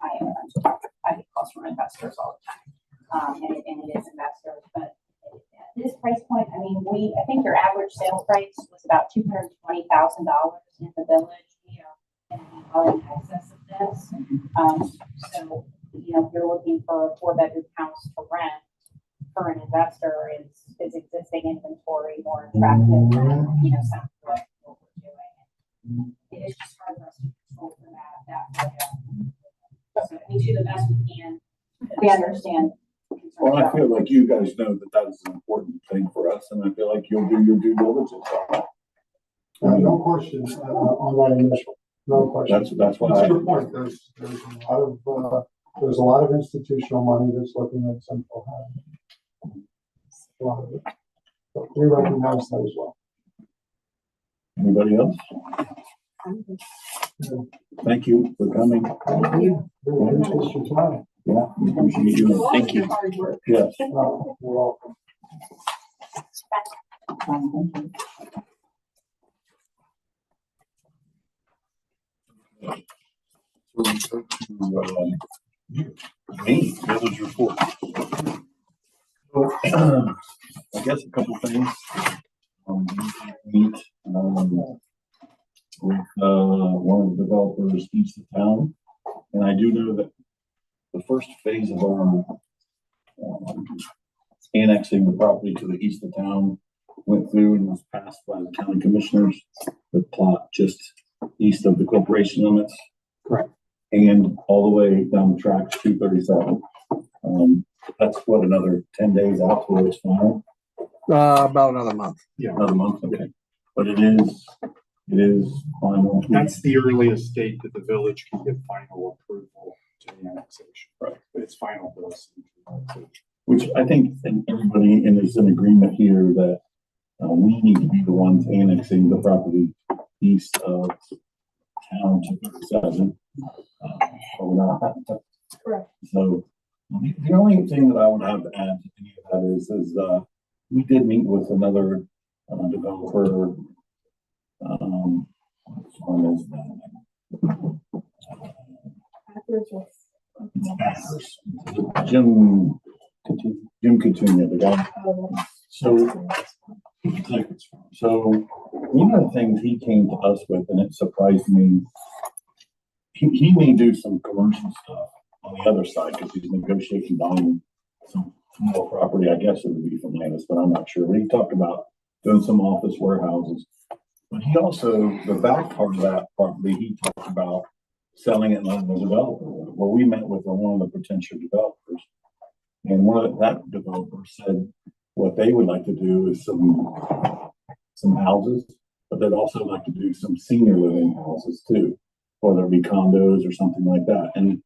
I get calls from investors all the time. And it is investors, but at this price point, I mean, I think your average sales price was about $220,000 in the village. We are going to be well in excess of this. So, you know, if you're looking for a 4-bedroom house to rent for an investor, is existing inventory more attractive than, you know, some of what we're doing. It is just hard for us to control for that. So we do the best we can. We understand. Well, I feel like you guys know that is an important thing for us, and I feel like you'll do your due diligence on that. No questions on that initial. No questions. That's what That's your point. There's a lot of institutional money that's looking at central housing. A lot of it. So we recognize that as well. Anybody else? Thank you for coming. Thank you. We appreciate your time. Yeah, we appreciate you. Thank you. Yes. You're welcome. Me, village report. So, I guess a couple things. Meet with one of the developers east of town, and I do know that the first phase of our annexing the property to the east of town went through and was passed by the county commissioners. The plot just east of the corporation limits. Correct. And all the way down the track to 237. That's what, another 10 days out to it's final? About another month. Yeah, Another month, okay. But it is final. that's the earliest date that the village can give final approval to the annexation. Right. But it's final for us. Which I think everybody is in agreement here that we need to be the ones annexing the property east of town to 37. Correct. So the only thing that I would have to add to any of that is we did meet with another developer. Which one is that? Jim Coutinho, the guy. So one of the things he came to us with, and it surprised me, he may do some commercial stuff on the other side because he's negotiating buying some small property. I guess it would be from Landis, but I'm not sure. But he talked about doing some office warehouses. But he also, the back part of that property, he talked about selling it and letting the developer. Well, we met with one of the potential developers, and that developer said what they would like to do is some houses, but they'd also like to do some senior living houses too, whether it be condos or something like that. And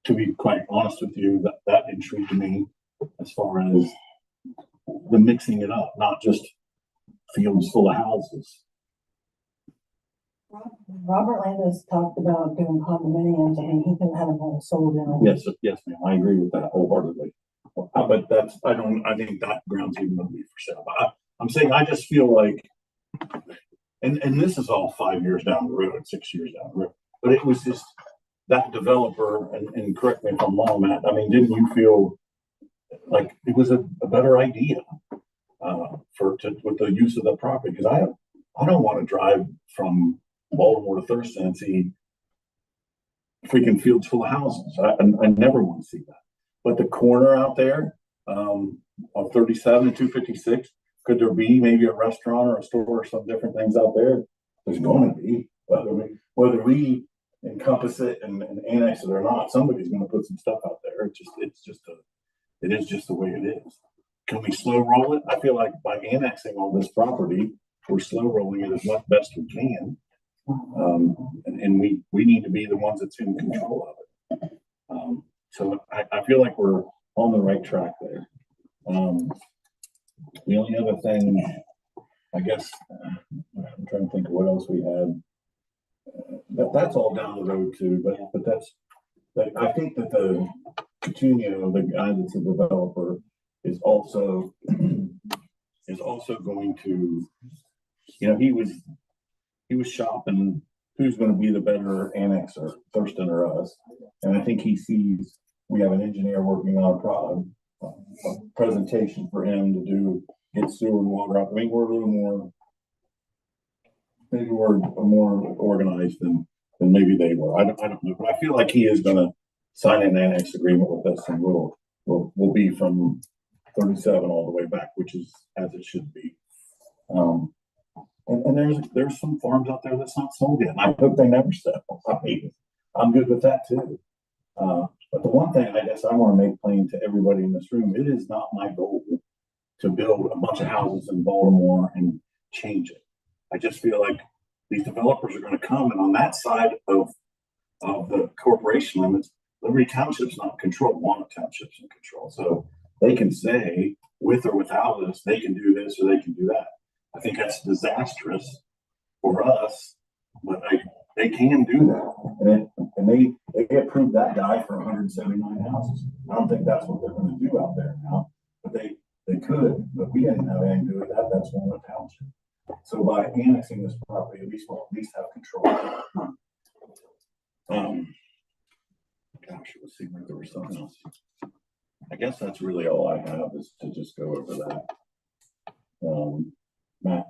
to be quite honest with you, that intrigued me as far as the mixing it up, not just fields full of houses. Robert Landis talked about doing condominiums, I mean, he can have them all sold in. Yes, yes, ma'am, I agree with that wholeheartedly. But I think that ground's even gonna be for sale, but I'm saying, I just feel like, and this is all 5 years down the road, 6 years down the road, but it was just that developer, and correct me if I'm wrong, Matt, I mean, didn't you feel like it was a better idea with the use of the property? Because I don't want to drive from Baltimore to Thurston and see freaking fields full of houses. I never want to see that. But the corner out there of 37 and 256, could there be maybe a restaurant or a store or some different things out there? There's going to be, whether we encompass it and annex it or not. Somebody's going to put some stuff out there. It is just the way it is. Can we slow roll it? I feel like by annexing all this property, we're slow rolling it as much best we can. And we need to be the ones that's in control of it. So I feel like we're on the right track there. The only other thing, I guess, I'm trying to think of what else we had. That's all down the road too, but I think that the Coutinho, the guy that's a developer, is also going to, he was shopping who's going to be the better annexer, Thurston or us. And I think he sees we have an engineer working on a presentation for him to get sewer and water out. I mean, we're a little more, maybe we're more organized than maybe they were. I don't know, but I feel like he is going to sign an annex agreement with us, and we'll be from 37 all the way back, which is as it should be. And there's some farms out there that's not sold yet. And I hope they never sell. I'm good with that too. But the one thing I guess I want to make plain to everybody in this room, it is not my goal to build a bunch of houses in Baltimore and change it. I just feel like these developers are going to come, and on that side of the corporation limits, Liberty Township's not in control, Walnut Township's in control. So they can say, with or without us, they can do this or they can do that. I think that's disastrous for us, but they can do that. And they approved that guy for 179 houses. I don't think that's what they're going to do out there now, but they could, but we didn't have anything to do with that. That's Walnut Township. So by annexing this property, we'll at least have control. Gosh, let's see if there was something else. I guess that's really all I have, is to just go over that. Matt?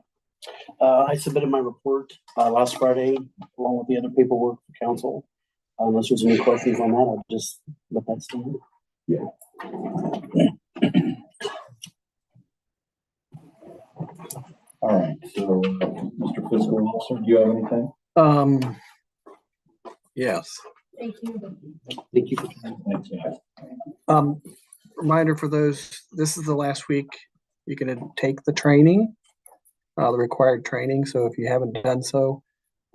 I submitted my report last Friday along with the other paperwork for council. Unless there's any questions on that, I'll just let that stand. Yeah. All right, so Mr. Fiscal Officer, do you have anything? Yes. Thank you. Thank you. Thanks, guys. Reminder for those, this is the last week you can take the training, the required training. So if you haven't done so,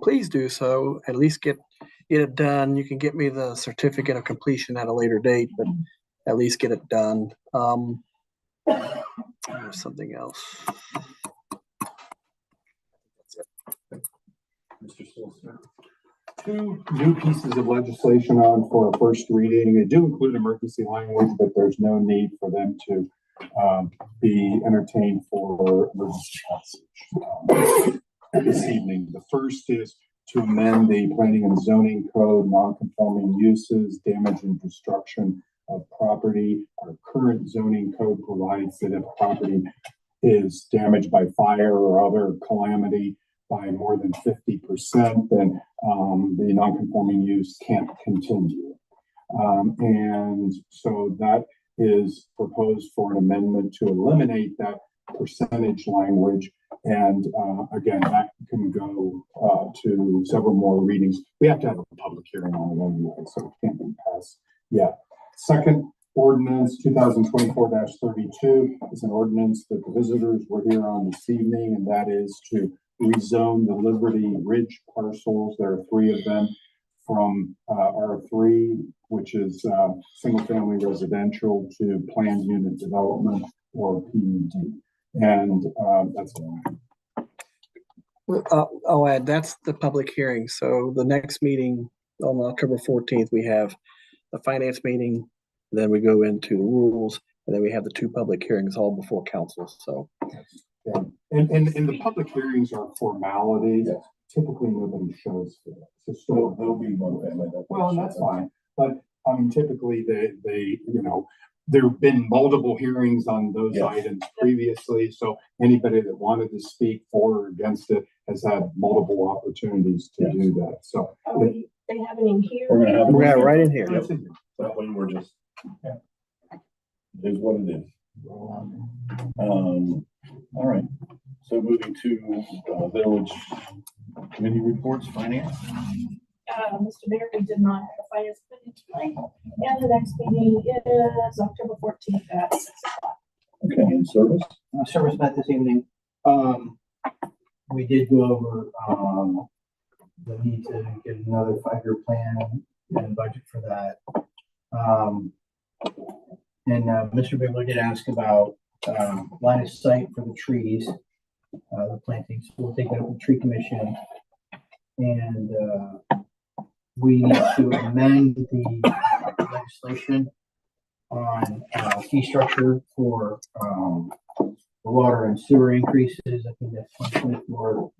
please do so. At least get it done. You can get me the certificate of completion at a later date, but at least get it done. There's something else. Mr. Solster. Two new pieces of legislation on for a first reading. They do include emergency language, but there's no need for them to be entertained for emergency passage this evening. The first is to amend the planning and zoning code, non-conforming uses, damage and destruction of property. Our current zoning code provides that if property is damaged by fire or other calamity by more than 50%, then the non-conforming use can't continue. And so that is proposed for an amendment to eliminate that percentage language. And again, that can go to several more readings. We have to have a public hearing on it anyway, so it can't be passed yet. Second ordinance, 2024-32, is an ordinance that the visitors were here on this evening, and that is to rezone the Liberty Ridge parcels. There are 3 of them from R3, which is single-family residential, to planned unit development, or PUD. And that's all. I'll add, that's the public hearing. So the next meeting on October 14th, we have the finance meeting. Then we go into the rules, and then we have the two public hearings all before council. So Yeah. And the public hearings are formalities. Typically, nobody shows for that. So There'll be one family. well, and that's fine. But I mean, typically they, there've been multiple hearings on those Yes. items previously. So anybody that wanted to speak for or against it has had multiple opportunities to do that. So They have it in here. We're gonna have. we're gonna right in here. Yep. That way we're just. It is what it is. All right, so moving to, village committee reports, finance. Mr. Mayor, we did not have a finance committee tonight, and the next meeting is October 14th at 6 o'clock. Okay, and service. Service met this evening. We did go over, the need to get another 5-year plan and budget for that. Mr. Bigelow did ask about, line of sight for the trees, the plantings. We'll take that up with the tree commission. And, we need to amend the legislation on, fee structure for, the water and sewer increases. I think that's 2024,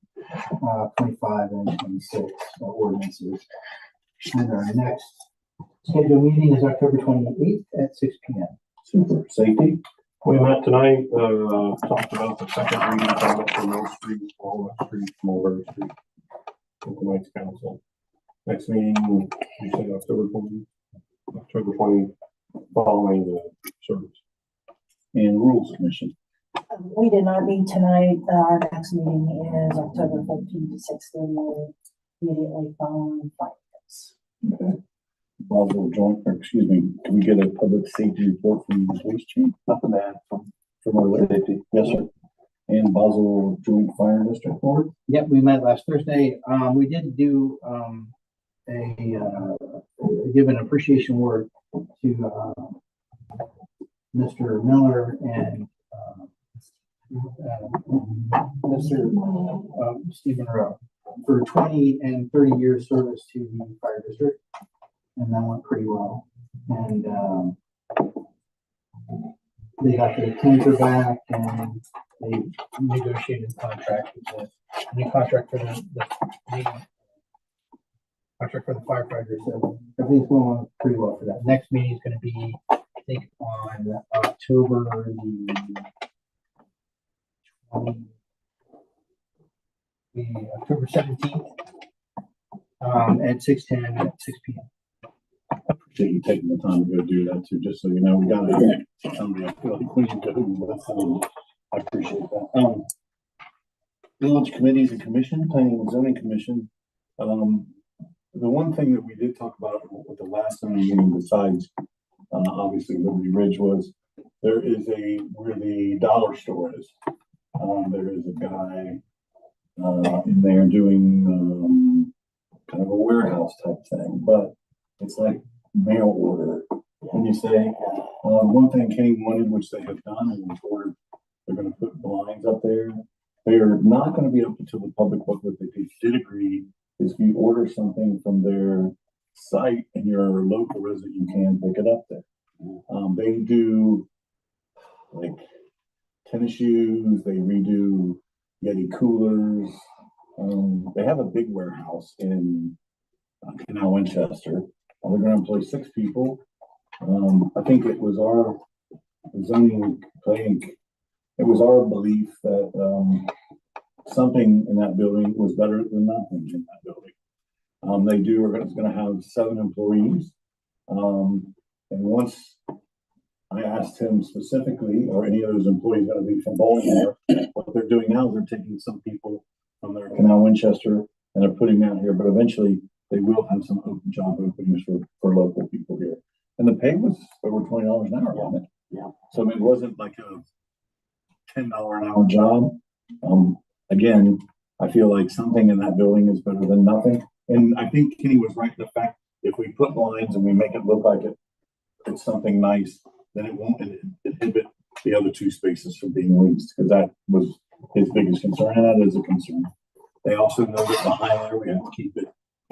25 and 26 ordinances. And our next scheduled meeting is October 28th at 6 p.m. Super. Safety. We met tonight, talked about the second reading permit for Mill Street, Walnut Street, Mulberry Street. With tonight's council. Next meeting, you said October 20, following the service. And rules commission. We did not meet tonight. Our next meeting is October 15th to 6:30, immediately following finance. Okay. Basel joint, or excuse me, can we get a public safety report from the police chief? Nothing to add From our safety? Yes, sir. And Basel Joint Fire District Board? Yep, we met last Thursday. We did do, give an appreciation word to, Mr. Miller and, Mr. Stephen Rowe for 20 and 30 years service to the fire district. And that went pretty well. And, they got their tanker back and they negotiated a contract with the new contract for the contract for the firefighters. So everything's going on pretty well for that. Next meeting is going to be, I think, on October October 17th at 6:10 at 6 p.m. I appreciate you taking the time to go do that too, just so you know, we got to somebody, I feel like we need to do that. I appreciate that. Village committees and commission, planning and zoning commission. The one thing that we did talk about with the last meeting, besides obviously Liberty Ridge, was there is where the dollar store is. There is a guy in there doing kind of a warehouse type thing, but it's like mail order. When you say one thing Kenny wanted, which they have done, and was ordered, they're going to put blinds up there. They are not going to be open to the public. What they did agree is if you order something from their site and you're a local resident, you can pick it up there. They do like tennis shoes. They redo Yeti coolers. They have a big warehouse in Canal Winchester. They're going to employ 6 people. I think it was our zoning planning. It was our belief that something in that building was better than nothing in that building. It's going to have 7 employees. And once I asked him specifically, are any of those employees going to be from Baltimore? What they're doing now is they're taking some people from their Canal Winchester and they're putting them out here, but eventually they will have some open job openings for local people here. And the pay was over $20 an hour, wasn't it? Yeah. So it wasn't like a $10 an hour job. Again, I feel like something in that building is better than nothing. And I think Kenny was right in the fact if we put lines and we make it look like it's something nice, then it won't inhibit the other 2 spaces from being leased, because that was his biggest concern, and that is a concern. They also know that behind there, we have to keep it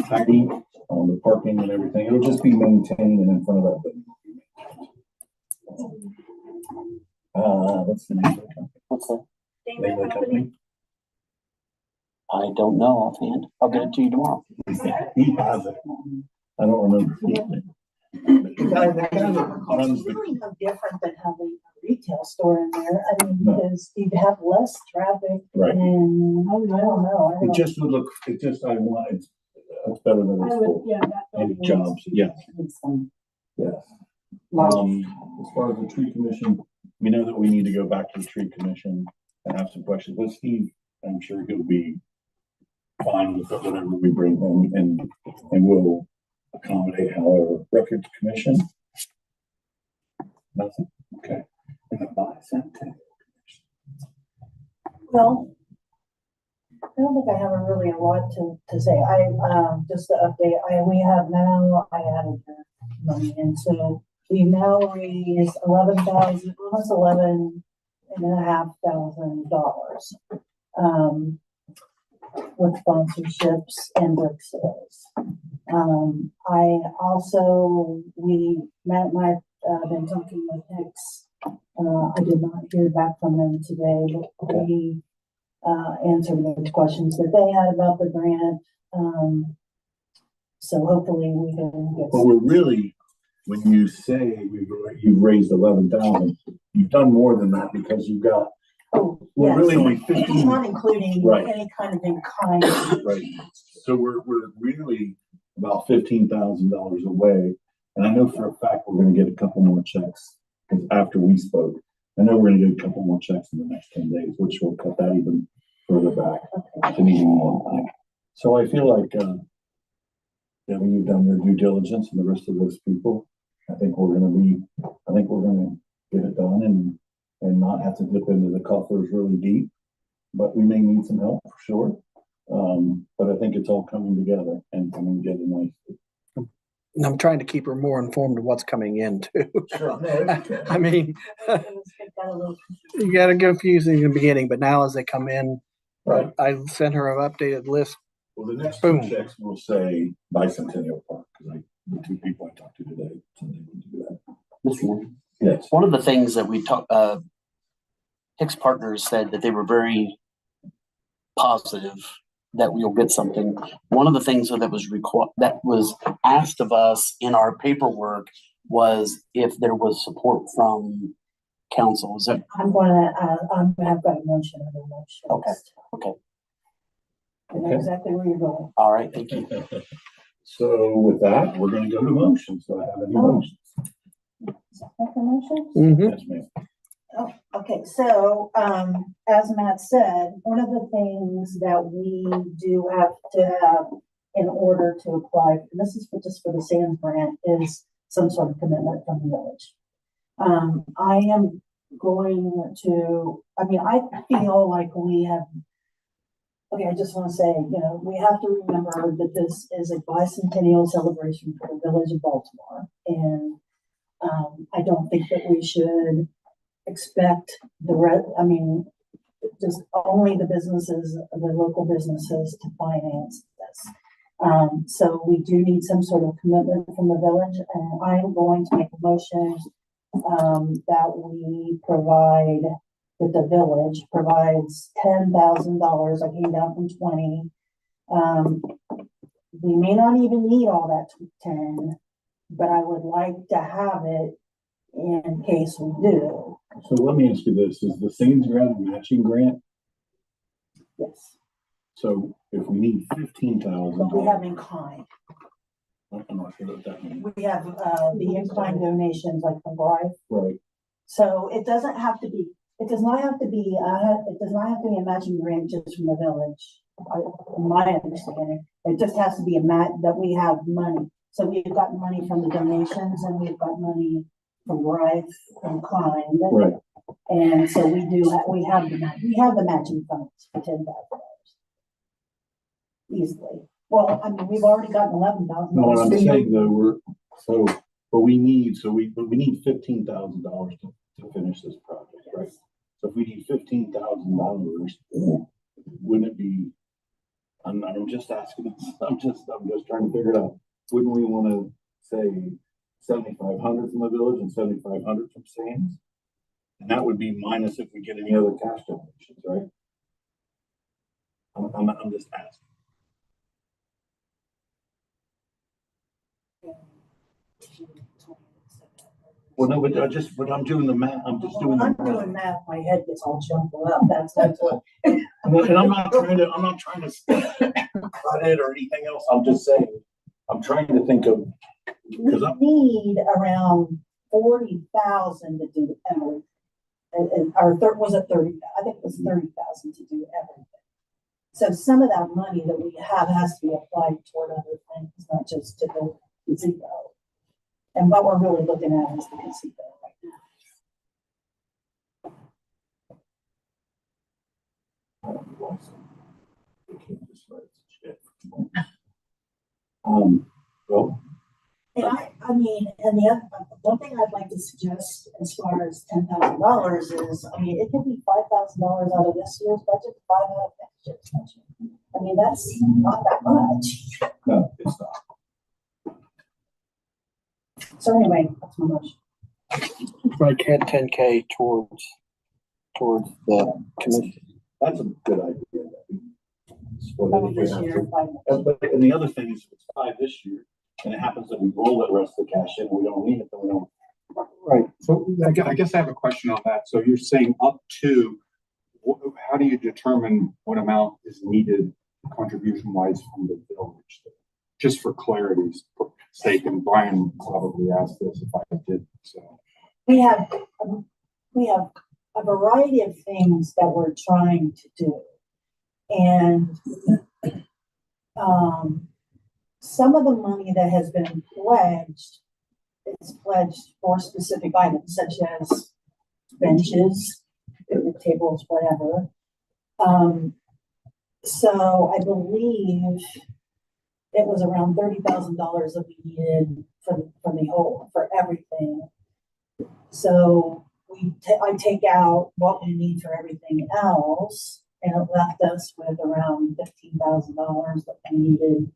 tidy on the parking and everything. It'll just be maintained and in front of that building. What's the name of the company? What's that? Name of the company? I don't know offhand. I'll get it to you tomorrow. He has it. I don't remember. The guy that runs It's the, really no different than having a retail store in there. I mean, No. because you'd have less traffic right. and I don't know. It just would look, it just, I want, it's better than I it's would, full. yeah, that. And jobs, yeah, yes. As far as the tree commission, we know that we need to go back to the tree commission and have some questions. But Steve, I'm sure he'll be fine with whatever we bring him and we'll accommodate however. Records commission? Nothing? Okay. And the bicentennial. Well, I don't think I have really a lot to say. Just to update, we have now, I added the money in, so we now raised almost $11,500, with sponsorships and brick sales. Matt and I have been talking with Hicks. I did not hear back from them today, but we answered the questions that they had about the grant. So hopefully we can get. But we're really, when you say you've raised 11,000, you've done more than that because you've got. We're Yes. really only It's 15. not including Right. any kind of in kind. Right. So we're really about $15,000 away. And I know for a fact we're gonna get a couple more checks, because after we spoke, I know we're gonna get a couple more checks in the next 10 days, which will cut that even further back to needing more time. So I feel like, Debbie, you've done your due diligence and the rest of those people. I think we're gonna get it done and not have to dip into the coffers really deep, but we may need some help for sure. But I think it's all coming together and coming together nicely. And I'm trying to keep her more informed of what's coming in too. Sure. No, it's okay. I mean, you gotta go confusing in the beginning, but now as they come in, Right. I sent her an updated list. Well, the next Boom. two checks will say Bicentennial Park, because the two people I talked to today said they would do that. Mr. Mayor, Yes. one of the things that we talked, Hicks Partners said that they were very positive that we'll get something. One of the things that was asked of us in our paperwork was if there was support from council. Is that I've got a motion and a motion. okay? I know exactly where you're going. All right, thank you. So with that, we're gonna go to motions. Do I have any motions? Make a motion? Mhm. Yes, ma'am. Oh, okay, so, as Matt said, one of the things that we do have to have in order to apply, and this is just for the SANS grant, is some sort of commitment from the village. I am going to, I feel like I just want to say, we have to remember that this is a bicentennial celebration for the village of Baltimore. And, I don't think that we should expect just only the local businesses to finance this. So we do need some sort of commitment from the village, and I am going to make a motion that the village provides $10,000. I came down from 20. We may not even need all that 10, but I would like to have it in case we do. So let me ask you this, is the SANS grant a matching grant? Yes. So if we need 15,000. But we have in kind. I'm not sure what that means. We have the in kind donations like from Blythe. Right. So it does not have to be a matching grant just from the village. From my understanding, it just has to be that we have money. So we've got money from the donations and we've got money from Blythe and kind. Right. And so we have the matching funds for $10,000 easily. Well, we've already gotten $11,000. No, what I'm saying though, but we need $15,000 to finish this project, right? So if we need $15,000, wouldn't it be I'm just asking, I'm just trying to figure it out. Wouldn't we wanna say 7,500 from the village and 7,500 from Sands? And that would be minus if we get any other cash donations, right? I'm just asking. Well, no, but I'm doing the math, I'm just doing When I'm the doing math. math, my head gets all jumbled up. That's what. And I'm not trying to cut it or anything else. I'm just saying, I'm trying to think of, We need around 40,000 to do everything. Was it 30? I think it was 30,000 to do everything. So some of that money that we have has to be applied toward other things, not just to the gazebo. And what we're really looking at is the gazebo right well, now. And I mean, and the other, one thing I'd like to suggest as far as $10,000 is, I mean, it could be $5,000 out of this year's budget, 5 out of next year's budget. I mean, that's not that much. no, it's not. So anyway, that's my motion. Like 10K towards the commission. That's a good idea. Split it Probably if we this have year, to. 5 next year. And the other thing is, if it's 5 this year, and it happens that we roll that rest of the cash in, we don't need it, then we don't. Right, so I guess I have a question on that. So you're saying up to, how do you determine what amount is needed contribution wise from the village? Just for clarity's sake, and Brian probably asked this if I did, so. We have a variety of things that we're trying to do. And some of the money that has been pledged is pledged for specific items such as benches, picnic tables, whatever. So I believe it was around $30,000 that we needed for everything. So I take out what we need for everything else, and it left us with around $15,000 that we needed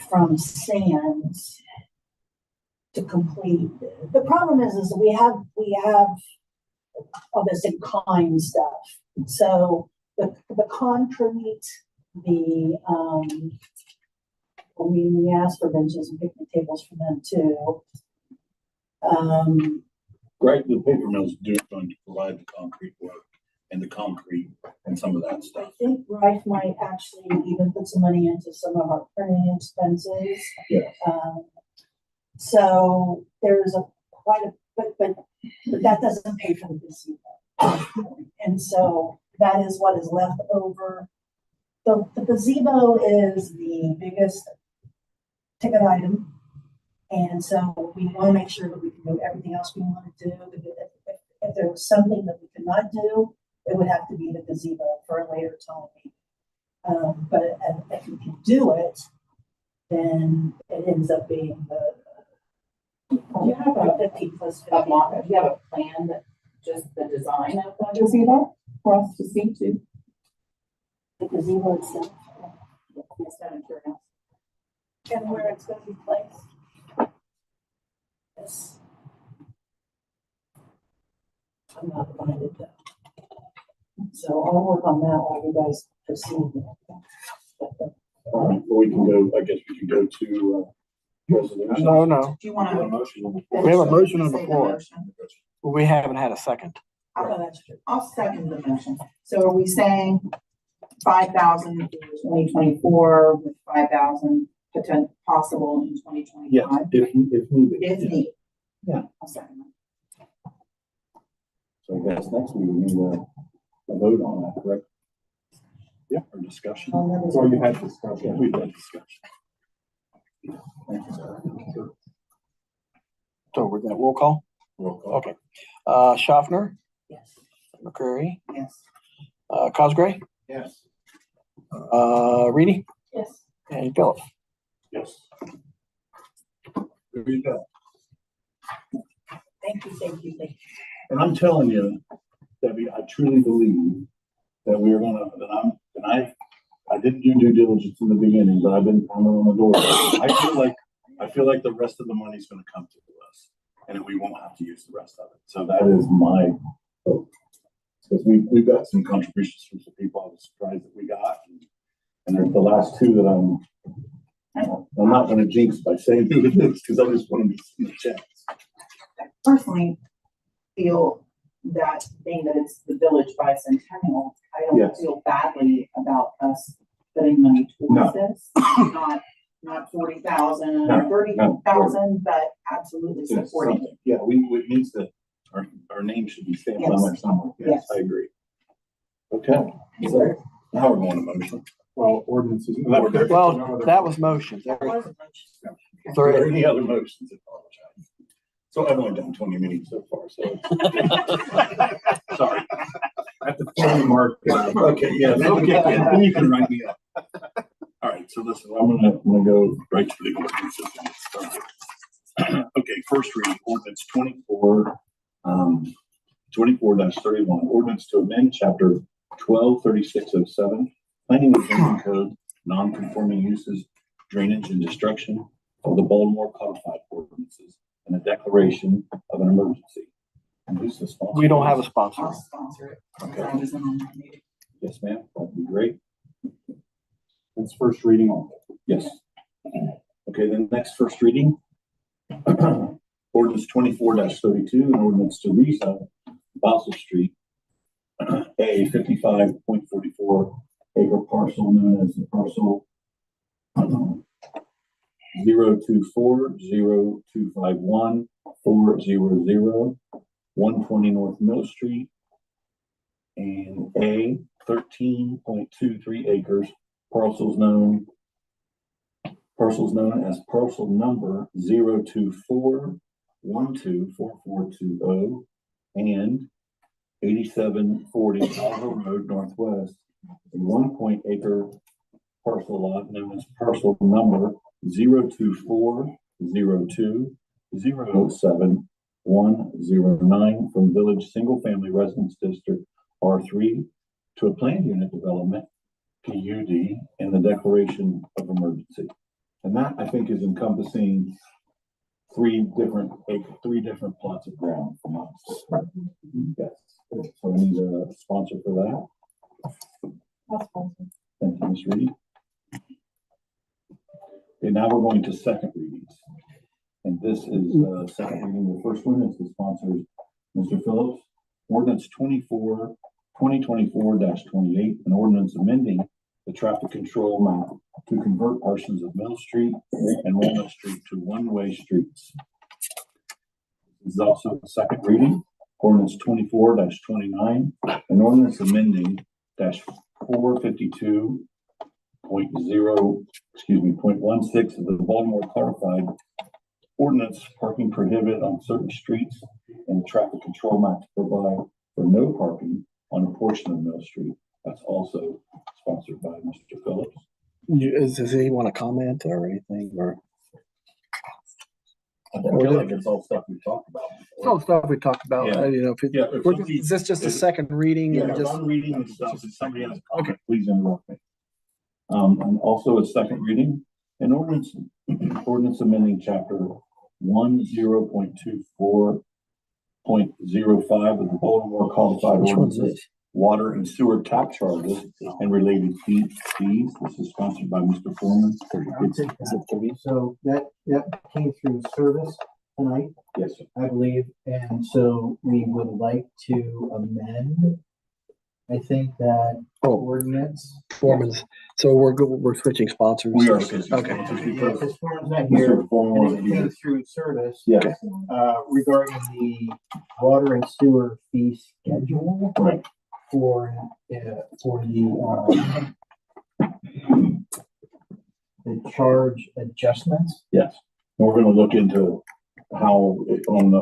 from Sands to complete. The problem is we have all this in kind stuff. So the concrete, we asked for benches and picnic tables for them too. Right, the paper mill's going to provide the concrete work and the concrete and some of that I stuff. think Rife might actually even put some money into some of our printing expenses. Yeah. So there's but that doesn't pay for the gazebo. And so that is what is left over. The gazebo is the biggest ticket item. And so we want to make sure that we can do everything else we want to do. If there was something that we could not do, it would have to be the gazebo for a later time. But if we can do it, then it ends up being the Do you have a 50 plus a 50. mock, do you have a plan that just the design of the gazebo for us to see too? The gazebo itself. Just out of curiosity. And where it's going to be placed. Yes. I'm not reminded though. So I'll work on that while you guys proceed. All right, well, we can go, I guess we can go to, resolution. No. Do you want We have a to? motion on the We have a motion on the Say floor. motion? We haven't had a second. Oh, that's true. I'll second the motion. So are we saying 5,000 in 2024 with 5,000 possible in 2025? Yes, if needed. If needed. Yeah. I'll second that. So I guess next we need a vote on that, correct? Yeah, or discussion. So you had discussion. Yeah, we've had discussion. Thank you, sir. So we're gonna roll call. Roll call. Okay. Schaffner, Yes. McCreary, Yes. Cosgray, Yes. Reedy, Yes. and Phillips. Yes. There you go. Thank you. And I'm telling you, Debbie, I truly believe that we are gonna, I didn't do due diligence in the beginning, but I've been pounding on the door. I feel like the rest of the money's gonna come to us and we won't have to use the rest of it. So that is my hope. Because we've got some contributions from some people I was surprised that we got. And there's the last two that I'm not gonna jinx by saying who it is, because I just want them to see the checks. I personally feel that being that it's the village bicentennial, I don't Yes. feel badly about us putting money No. towards this. Not 40,000 No, or 30,000, but absolutely It's supporting it. something. Yeah, it needs to, our name should be stamped on there somewhere. Yes, Yes. I agree. Okay, so now we're going to motion. Well, ordinances. Well, that was motion. Are there any other motions? I apologize. So I've only done 20 meetings so far, so. Sorry. At the time mark. Okay, yeah, okay, then you can write me up. All right, so listen, I'm gonna go right to the ordinance and get started. Okay, first reading, ordinance 24-31, ordinance to amend chapter 123607, planning and zoning code, non-conforming uses, drainage and destruction of the Baltimore codified ordinances, and a declaration of an emergency. And who's the sponsor? We don't have a sponsor. I'll sponsor it. Okay. I wasn't on that meeting. Yes, ma'am, that'd be great. It's first reading only. Yes. Okay, then next first reading. Ordinance 24-32, an ordinance to rezone Basel Street, a 55.44 acre parcel known as the parcel 0240251 120 North Mill Street, and a 13.23 acres parcels known as parcel number 024124420 and 8740 Tahoe Road Northwest, a 1 acre parcel lot known as parcel number 02402071109 from Village Single Family Residence District R3 to a planned unit development PUD and the declaration of emergency. And that, I think, is encompassing three different plots of ground from us. Yes. So we need a sponsor for that. Thank you, Ms. Reed. Okay, now we're going to second readings. And this is second reading. The first one is the sponsors, Mr. Phillips. Ordinance 2024-28, an ordinance amending the traffic control map to convert portions of Mill Street and Walnut Street to one-way streets. This is also the second reading. Ordinance 24-29, an ordinance amending .16 of the Baltimore Codified Ordinance parking prohibited on certain streets and the traffic control map to provide for no parking on a portion of Mill Street. That's also sponsored by Mr. Phillips. Does he want to comment or anything, or? I feel like it's all stuff we've talked about before. It's all stuff we talked about, Yeah. you know, if Yeah, if somebody- is this just a second reading? Yeah, or if just I'm reading and stuff, if somebody has a comment, please interrupt me. And also a second reading, an ordinance amending chapter 10.24.05 of the Baltimore Codified Which one's Ordinances, this? water and sewer cap charges and related fees. This is sponsored by Mr. Foreman. So that came through service tonight, Yes, sir. I believe, and so we would like to amend, I think, that ordinance. Foreman's, so we're switching sponsors. We are. Okay. Yeah, this form's not here, Mr. Foreman and wasn't it came here. through service. Yes. Regarding the water and sewer fee schedule. Right. For the charge adjustments. Yes. And we're gonna look into how,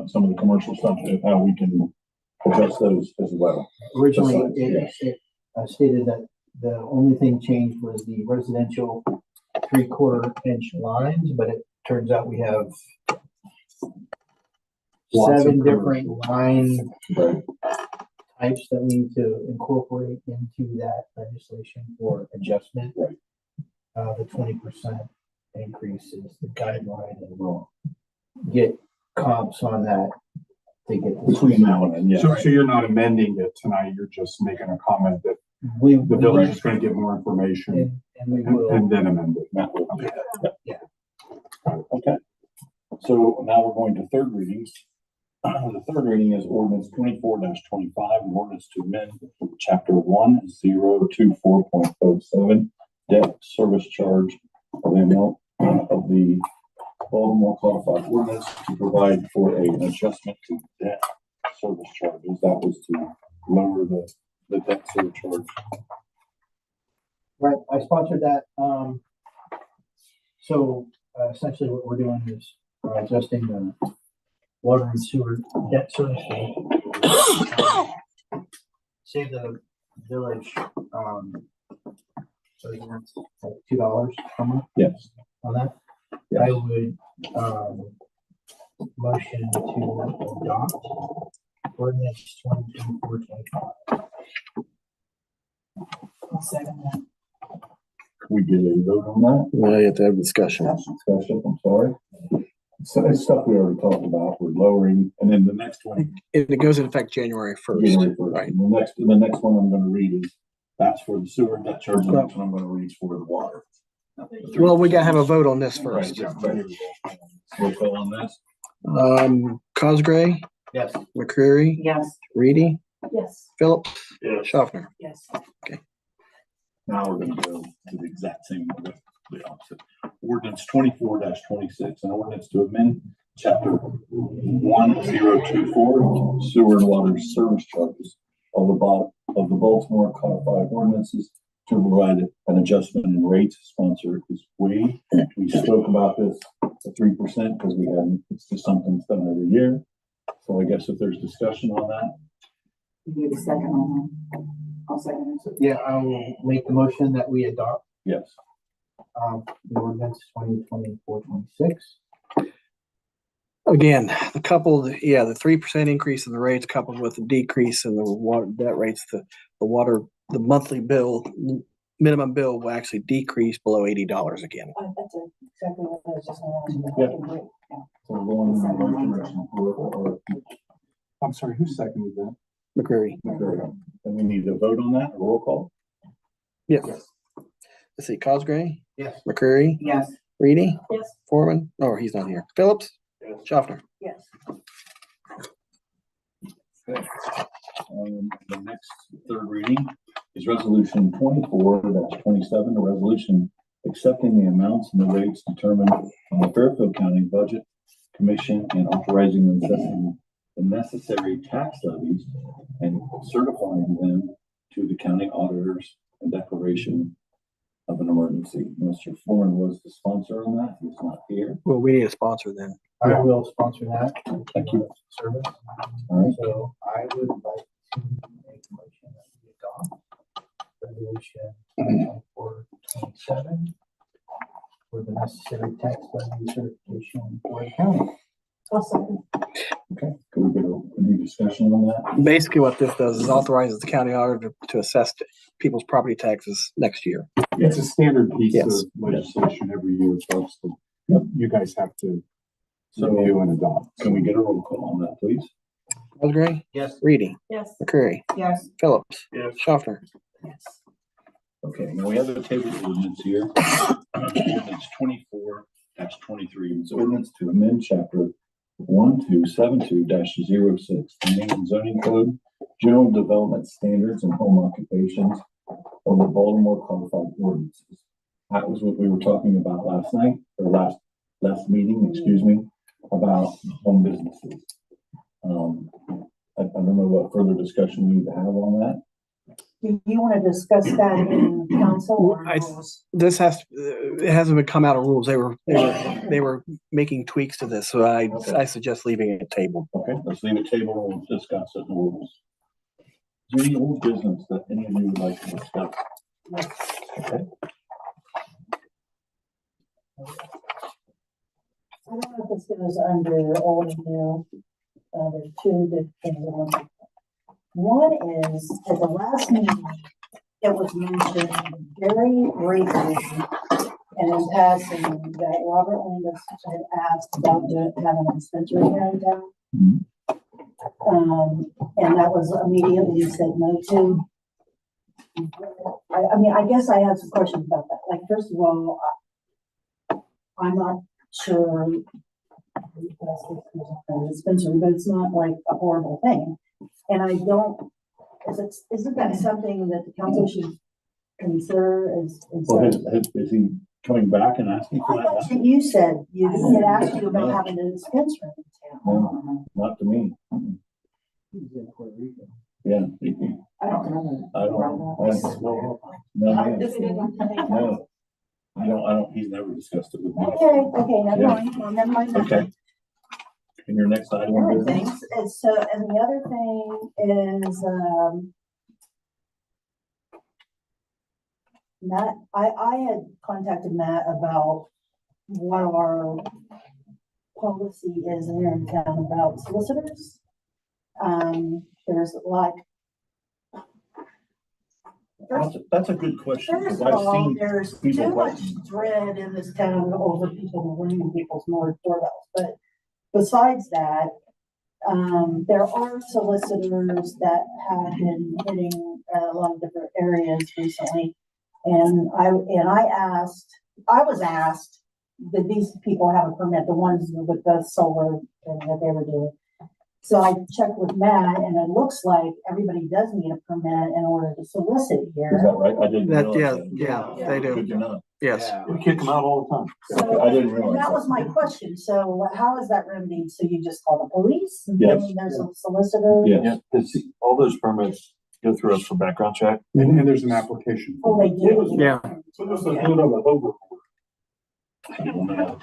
some of the commercial stuff, how we can adjust those as well. Originally, Yes. it stated that the only thing changed was the residential 3/4 inch lines, but it turns out we have Lots of 7 commercial. different line Right. types that we need to incorporate into that legislation for adjustment. Right. The 20% increase is the guideline, and we'll get comps on that to get this. Between now and then, yeah. So you're not amending it tonight, you're just making a comment that We, the village is gonna give more information and we will. and then amend it. That will be it. Yeah. Okay. So now we're going to third readings. The third reading is ordinance 24-25, an ordinance to amend chapter 1024.07, debt service charge of the amount of the Baltimore Codified Ordinance to provide for an adjustment to debt service charges. That was to lower the debt service charge. Right, I sponsored that. So essentially what we're doing is adjusting the water and sewer debt service fee. Save the village, so that's like $2 per month Yes. on that. Yes. I would, motion to adopt ordinance 2425. I'll second that. Can we get a vote on that? Well, you have to have discussion. Discussion, I'm sorry. So it's stuff we already talked about, we're lowering, and then the next one. It goes in effect January 1st. January 1st. Right. And the next one I'm gonna read is, that's for the sewer debt charge, the next one I'm gonna read is for the water. Well, we gotta have a vote on this Right, first. yeah, right. Roll call on this? Cosgray, Yes. McCreary, Yes. Reedy, Yes. Phillips, Yes. Schaffner. Yes. Now we're gonna go to the exact same, the opposite. Ordinance 24-26, an ordinance to amend chapter 1024 sewer and water service charges of the Baltimore Codified Ordinances to provide an adjustment in rates. Sponsor is Wade. We spoke about this at 3% because we hadn't, it's just something that's done every year. So I guess if there's discussion on that. You need a second on that. I'll second it. Yeah, I will make the motion that we adopt, Yes. the ordinance 2024-26. Again, the 3% increase in the rates coupled with the decrease in the water debt rates, the monthly bill, minimum bill will actually decrease below $80 again. That's exactly what I was just Yeah. going So we're going in the right direction. I'm sorry, who seconded that? McCreary. And we need to vote on that, a roll call? Yes. Let's see, Cosgray, Yes. McCreary, Yes. Reedy, Yes. Foreman. Oh, he's not here. Phillips, Schaffner. Yes. The next third reading is resolution 24-27, a resolution accepting the amounts and the rates determined on the Fairfield County Budget Commission and authorizing the necessary tax levies and certifying them to the county auditors and declaration of an emergency. Mr. Foreman was the sponsor on that. He's not here. Well, we need a sponsor then. I will sponsor that. Thank you. Service. All right. So I would like to make a motion that we adopt resolution 2427 for the necessary tax levy certification for the county. I'll second. Okay. Can we get a new discussion on that? Basically, what this does is authorizes the county auditor to assess people's property taxes next year. It's a standard piece Yes. of legislation every year, folks. that Yep. You guys have to So review and adopt. can we get a roll call on that, please? Cosgray, Yes. Reedy, Yes. McCreary, Yes. Phillips, Yes. Schaffner. Yes. Okay, now we have a table ordinance here. Ordinance 24-23. It's ordinance to amend chapter 1272-06, planning and zoning code, general development standards and home occupations of the Baltimore Codified Ordinances. That was what we were talking about last night, or last meeting, excuse me, about home businesses. I don't know what further discussion we need to have on that. Do you want to discuss that in council? or This it hasn't come out of rules. They were making tweaks to this, so I suggest leaving it tabled. Okay, let's leave it table and we'll discuss it in the rules. Is there any old business that any of you would like to discuss? Okay. I don't know if this goes under old and new. There's two big things. One is, at the last meeting, it was mentioned very briefly and in passing that Robert Landis had asked about having a dispensary here in town. And that was immediately said no to. I mean, I guess I have some questions about that. Like, first of all, I'm not sure dispensary, but it's not like a horrible thing. And I don't, isn't that something that the council should consider Well, is he coming back and asking for I that? thought you said, he had asked you about having a dispensary in town. No, not to me. Yeah. I don't remember. I don't. No. I don't, he's never discussed it with me. Okay, never mind, well, never mind. Okay. And your next item of Other business? things, and so, and the other thing is, Matt, I had contacted Matt about what our policy is here in town about solicitors. There's like. That's a good question, First because of I've all, seen there's people too much question. dread in this town over people ringing people's doorbells, but besides that, there are solicitors that have been hitting a lot of different areas recently. And I was asked, did these people have a permit, the ones with the solar thing that they were doing? So I checked with Matt, and it looks like everybody does need a permit in order to solicit here. Is that right? I didn't That, realize yeah, that. yeah, they do. Good to know. Yes. We kick them out all the time. So, I didn't realize that was that. my question. So how is that remedied? So you just call the police? And Yes. then there's a solicitor? Yes. Yeah, because all those permits go through us for background check. And there's an application. Oh, they do? Yeah. So this is good on the hoverboard.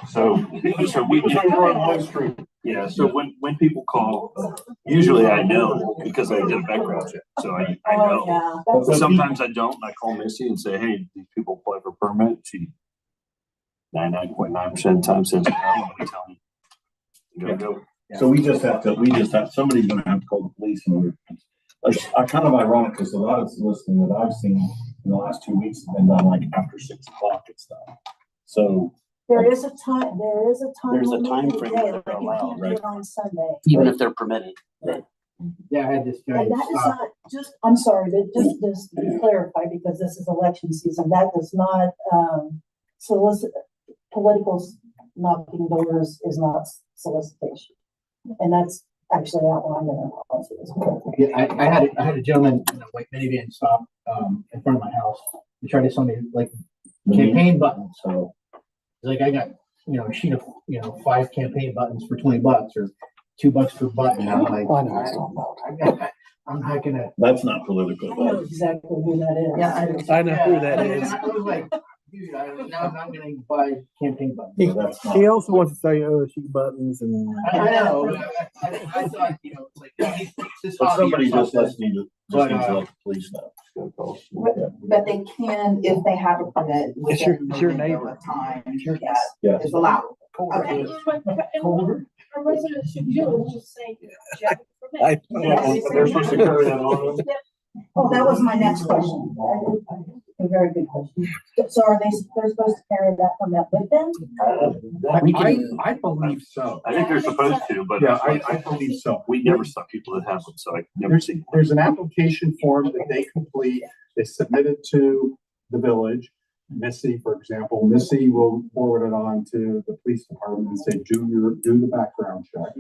So we. Yeah, so when people call, usually I know because I did a background check, so I Oh, know. yeah. But sometimes I don't, and I call Missy and say, hey, these people apply for a permit, she 99.9% of the time says, no, and we tell them. You gotta go. So we just have, somebody's gonna have to call the police in order. It's kind of ironic, because a lot of soliciting that I've seen in the last 2 weeks has been done like after 6 o'clock and stuff. So. There is a time, There's a limit time in the frame day, that but they're you allowed, can't do right? it on Sunday. Even if they're permitted. Yeah, I had this guy. And that is not just, I'm sorry, but just to be clarified, because this is election season, that does not, solicit, political knocking doors is not solicitation. And that's actually outlined in our policy as well. Yeah, I had a gentleman in a white minivan stop, in front of my house. He tried to sell me like campaign buttons, so. Like, I got, a sheet of, 5 campaign buttons for $20 or $2 per button. I'm like, I'm not gonna. That's not political. I know exactly who that is. Yeah, I know who that is. I was like, dude, now I'm gonna buy campaign buttons. He, So that's not. he also wants to sell you other sheet buttons and. I know. I thought, it's like, this But somebody hobby or just something. needs to let the police know. But they can, if they have a permit. It's your within the neighbor. window of Time, Yes. that is allowed. Okay. And what a resident should do is just say, "Jack, permit." I- They're supposed to carry that on them. Oh, that was my next question. A very good question. So are they're supposed to carry that permit with them? I believe so. I think they're supposed to, but. Yeah, I believe so. We never saw people that have them, so I've never seen. There's an application form that they complete, they submit it to the village. Missy, for example, Missy will forward it on to the police department and say, do the background check.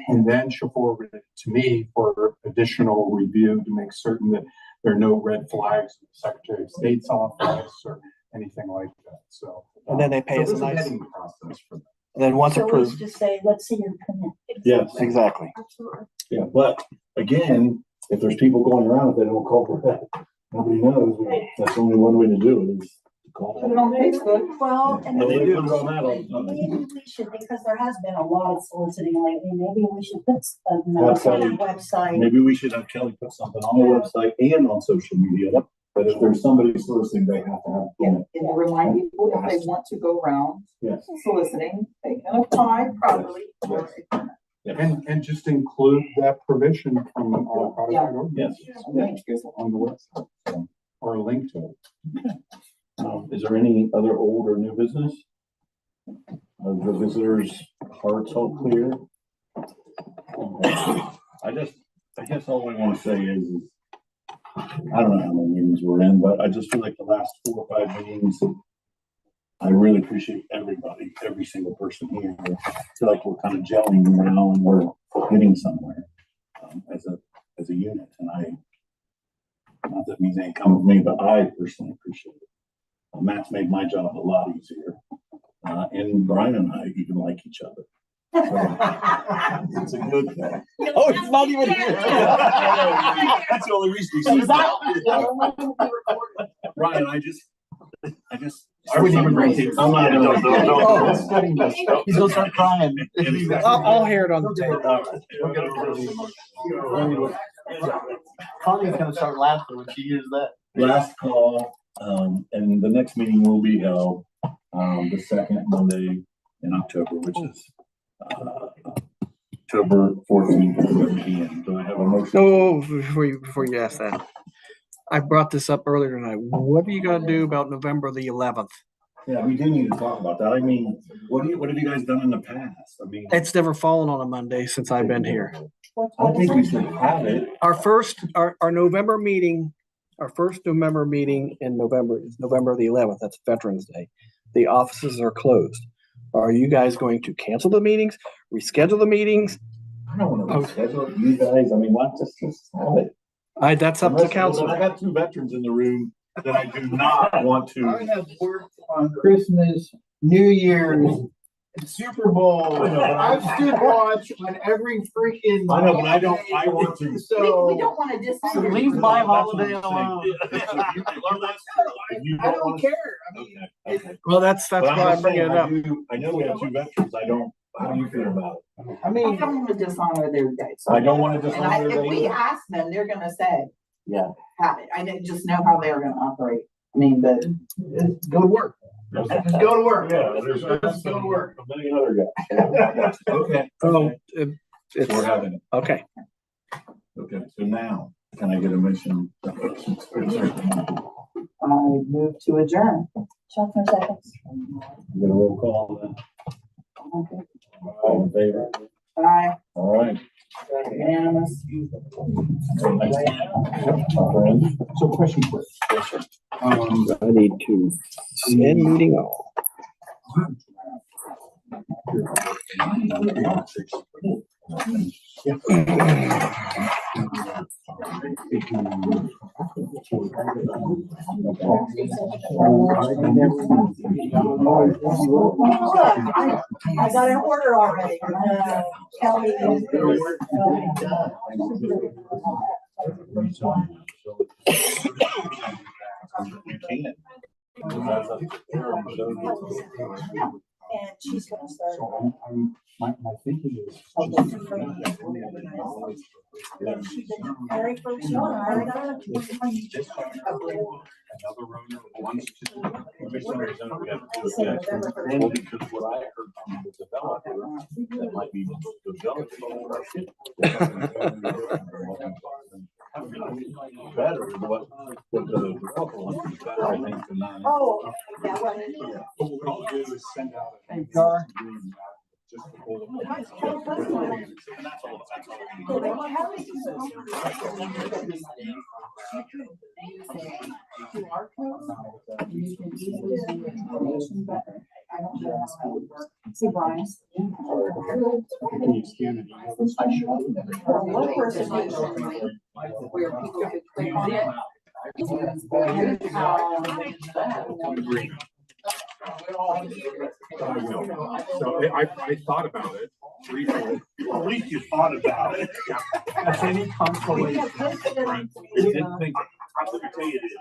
And then she'll forward it to me for additional review to make certain that there are no red flags in the Secretary of State's office or anything like that, so. And then they pay us a there's nice- vetting process for that. And then once So we approved. just say, let's see your permit. Yes. Exactly. Absolutely. Yeah, but again, if there's people going around, if they don't call for that, nobody knows. That's only one way to do it is to call. Put it on Facebook. Well, And they do it on that all the time. maybe we should, because there has been a lot of soliciting lately, maybe we should put a Have notice on Kelly- the website. Maybe we should have Kelly put something on the website and on social media. But if there's somebody soliciting, they have to have. And to remind people, if they want to go around Yes. soliciting, they can apply properly for a permit. And just include that provision from our codified ordinance. On the website, so, or a link to it. Is there any other old or new business? Are the visitors' hearts all clear? I guess all I want to say is, I don't know how many meetings we're in, but I just feel like the last 4 or 5 meetings, I really appreciate everybody, every single person here. I feel like we're kind of gelling now and we're getting somewhere as a unit. And not that means ain't come with me, but I personally appreciate it. Matt's made my job a lot easier. And Brian and I even like each other. So, it's a good thing. Oh, it's not even here. That's the only reason he's Brian, I wouldn't even bring it. I'm not. Oh, he's gonna start crying. I'll hear it on the tape. Connie's gonna start laughing when she hears that. Last call, and the next meeting will be held, the second Monday in October, which is, October 14th at 7 p.m. Do I have a motion? No, before you ask that, I brought this up earlier tonight. What are you gonna do about November the 11th? Yeah, we do need to talk about that. I mean, what have you guys done in the past? I mean, It's never fallen on a Monday since I've been here. I think we should have it. Our November meeting, our first November meeting in November is November the 11th. That's Veterans Day. The offices are closed. Are you guys going to cancel the meetings, reschedule the meetings? I don't want to reschedule it. You guys, I mean, why just have it? That's up to council. I got 2 veterans in the room that I do not want to. I have worked on Christmas, New Year's, Super Bowl. I know, but I've stood watch on every freaking. I know, but I want to. So. We don't wanna just. Leave my holiday alone. I don't care. I mean, Okay. Well, that's why I'm bringing it up. I know we have 2 veterans. How do you feel about it? I I mean, don't wanna dishonor their day. I don't want to And I, dishonor if we them. ask them, they're gonna say, Yeah. have it. I didn't just know how they were gonna operate. I mean, but go to work. Just go to work. Yeah, there's Just go to work. a million other guys. Okay. So So we're having it. okay. Okay, so now, can I get a motion? I move to adjourn. Chuck for seconds. Get a roll call then. All in favor? Bye. All right. Unanimous. So question for you. I need to end meeting all. I got an order already. Kelly. And she's gonna start. So my thinking is. She's the very first one. I already got her. Another runner wants to. Because what I heard from the developer, that might be the developer. Better than what the developer wants is better, I think, than that. Oh, yeah, well, Yeah, what we're gonna do is send out. Hey, Gar. Just to hold them. And that's all, QR codes, you can easily see information, but I don't know how that would work. See, Brian. Can you scan it? One person might show where people could click on it. I will. So I thought about it briefly. at least you thought about it. That's any consolation. It didn't think, I'm gonna tell you it is.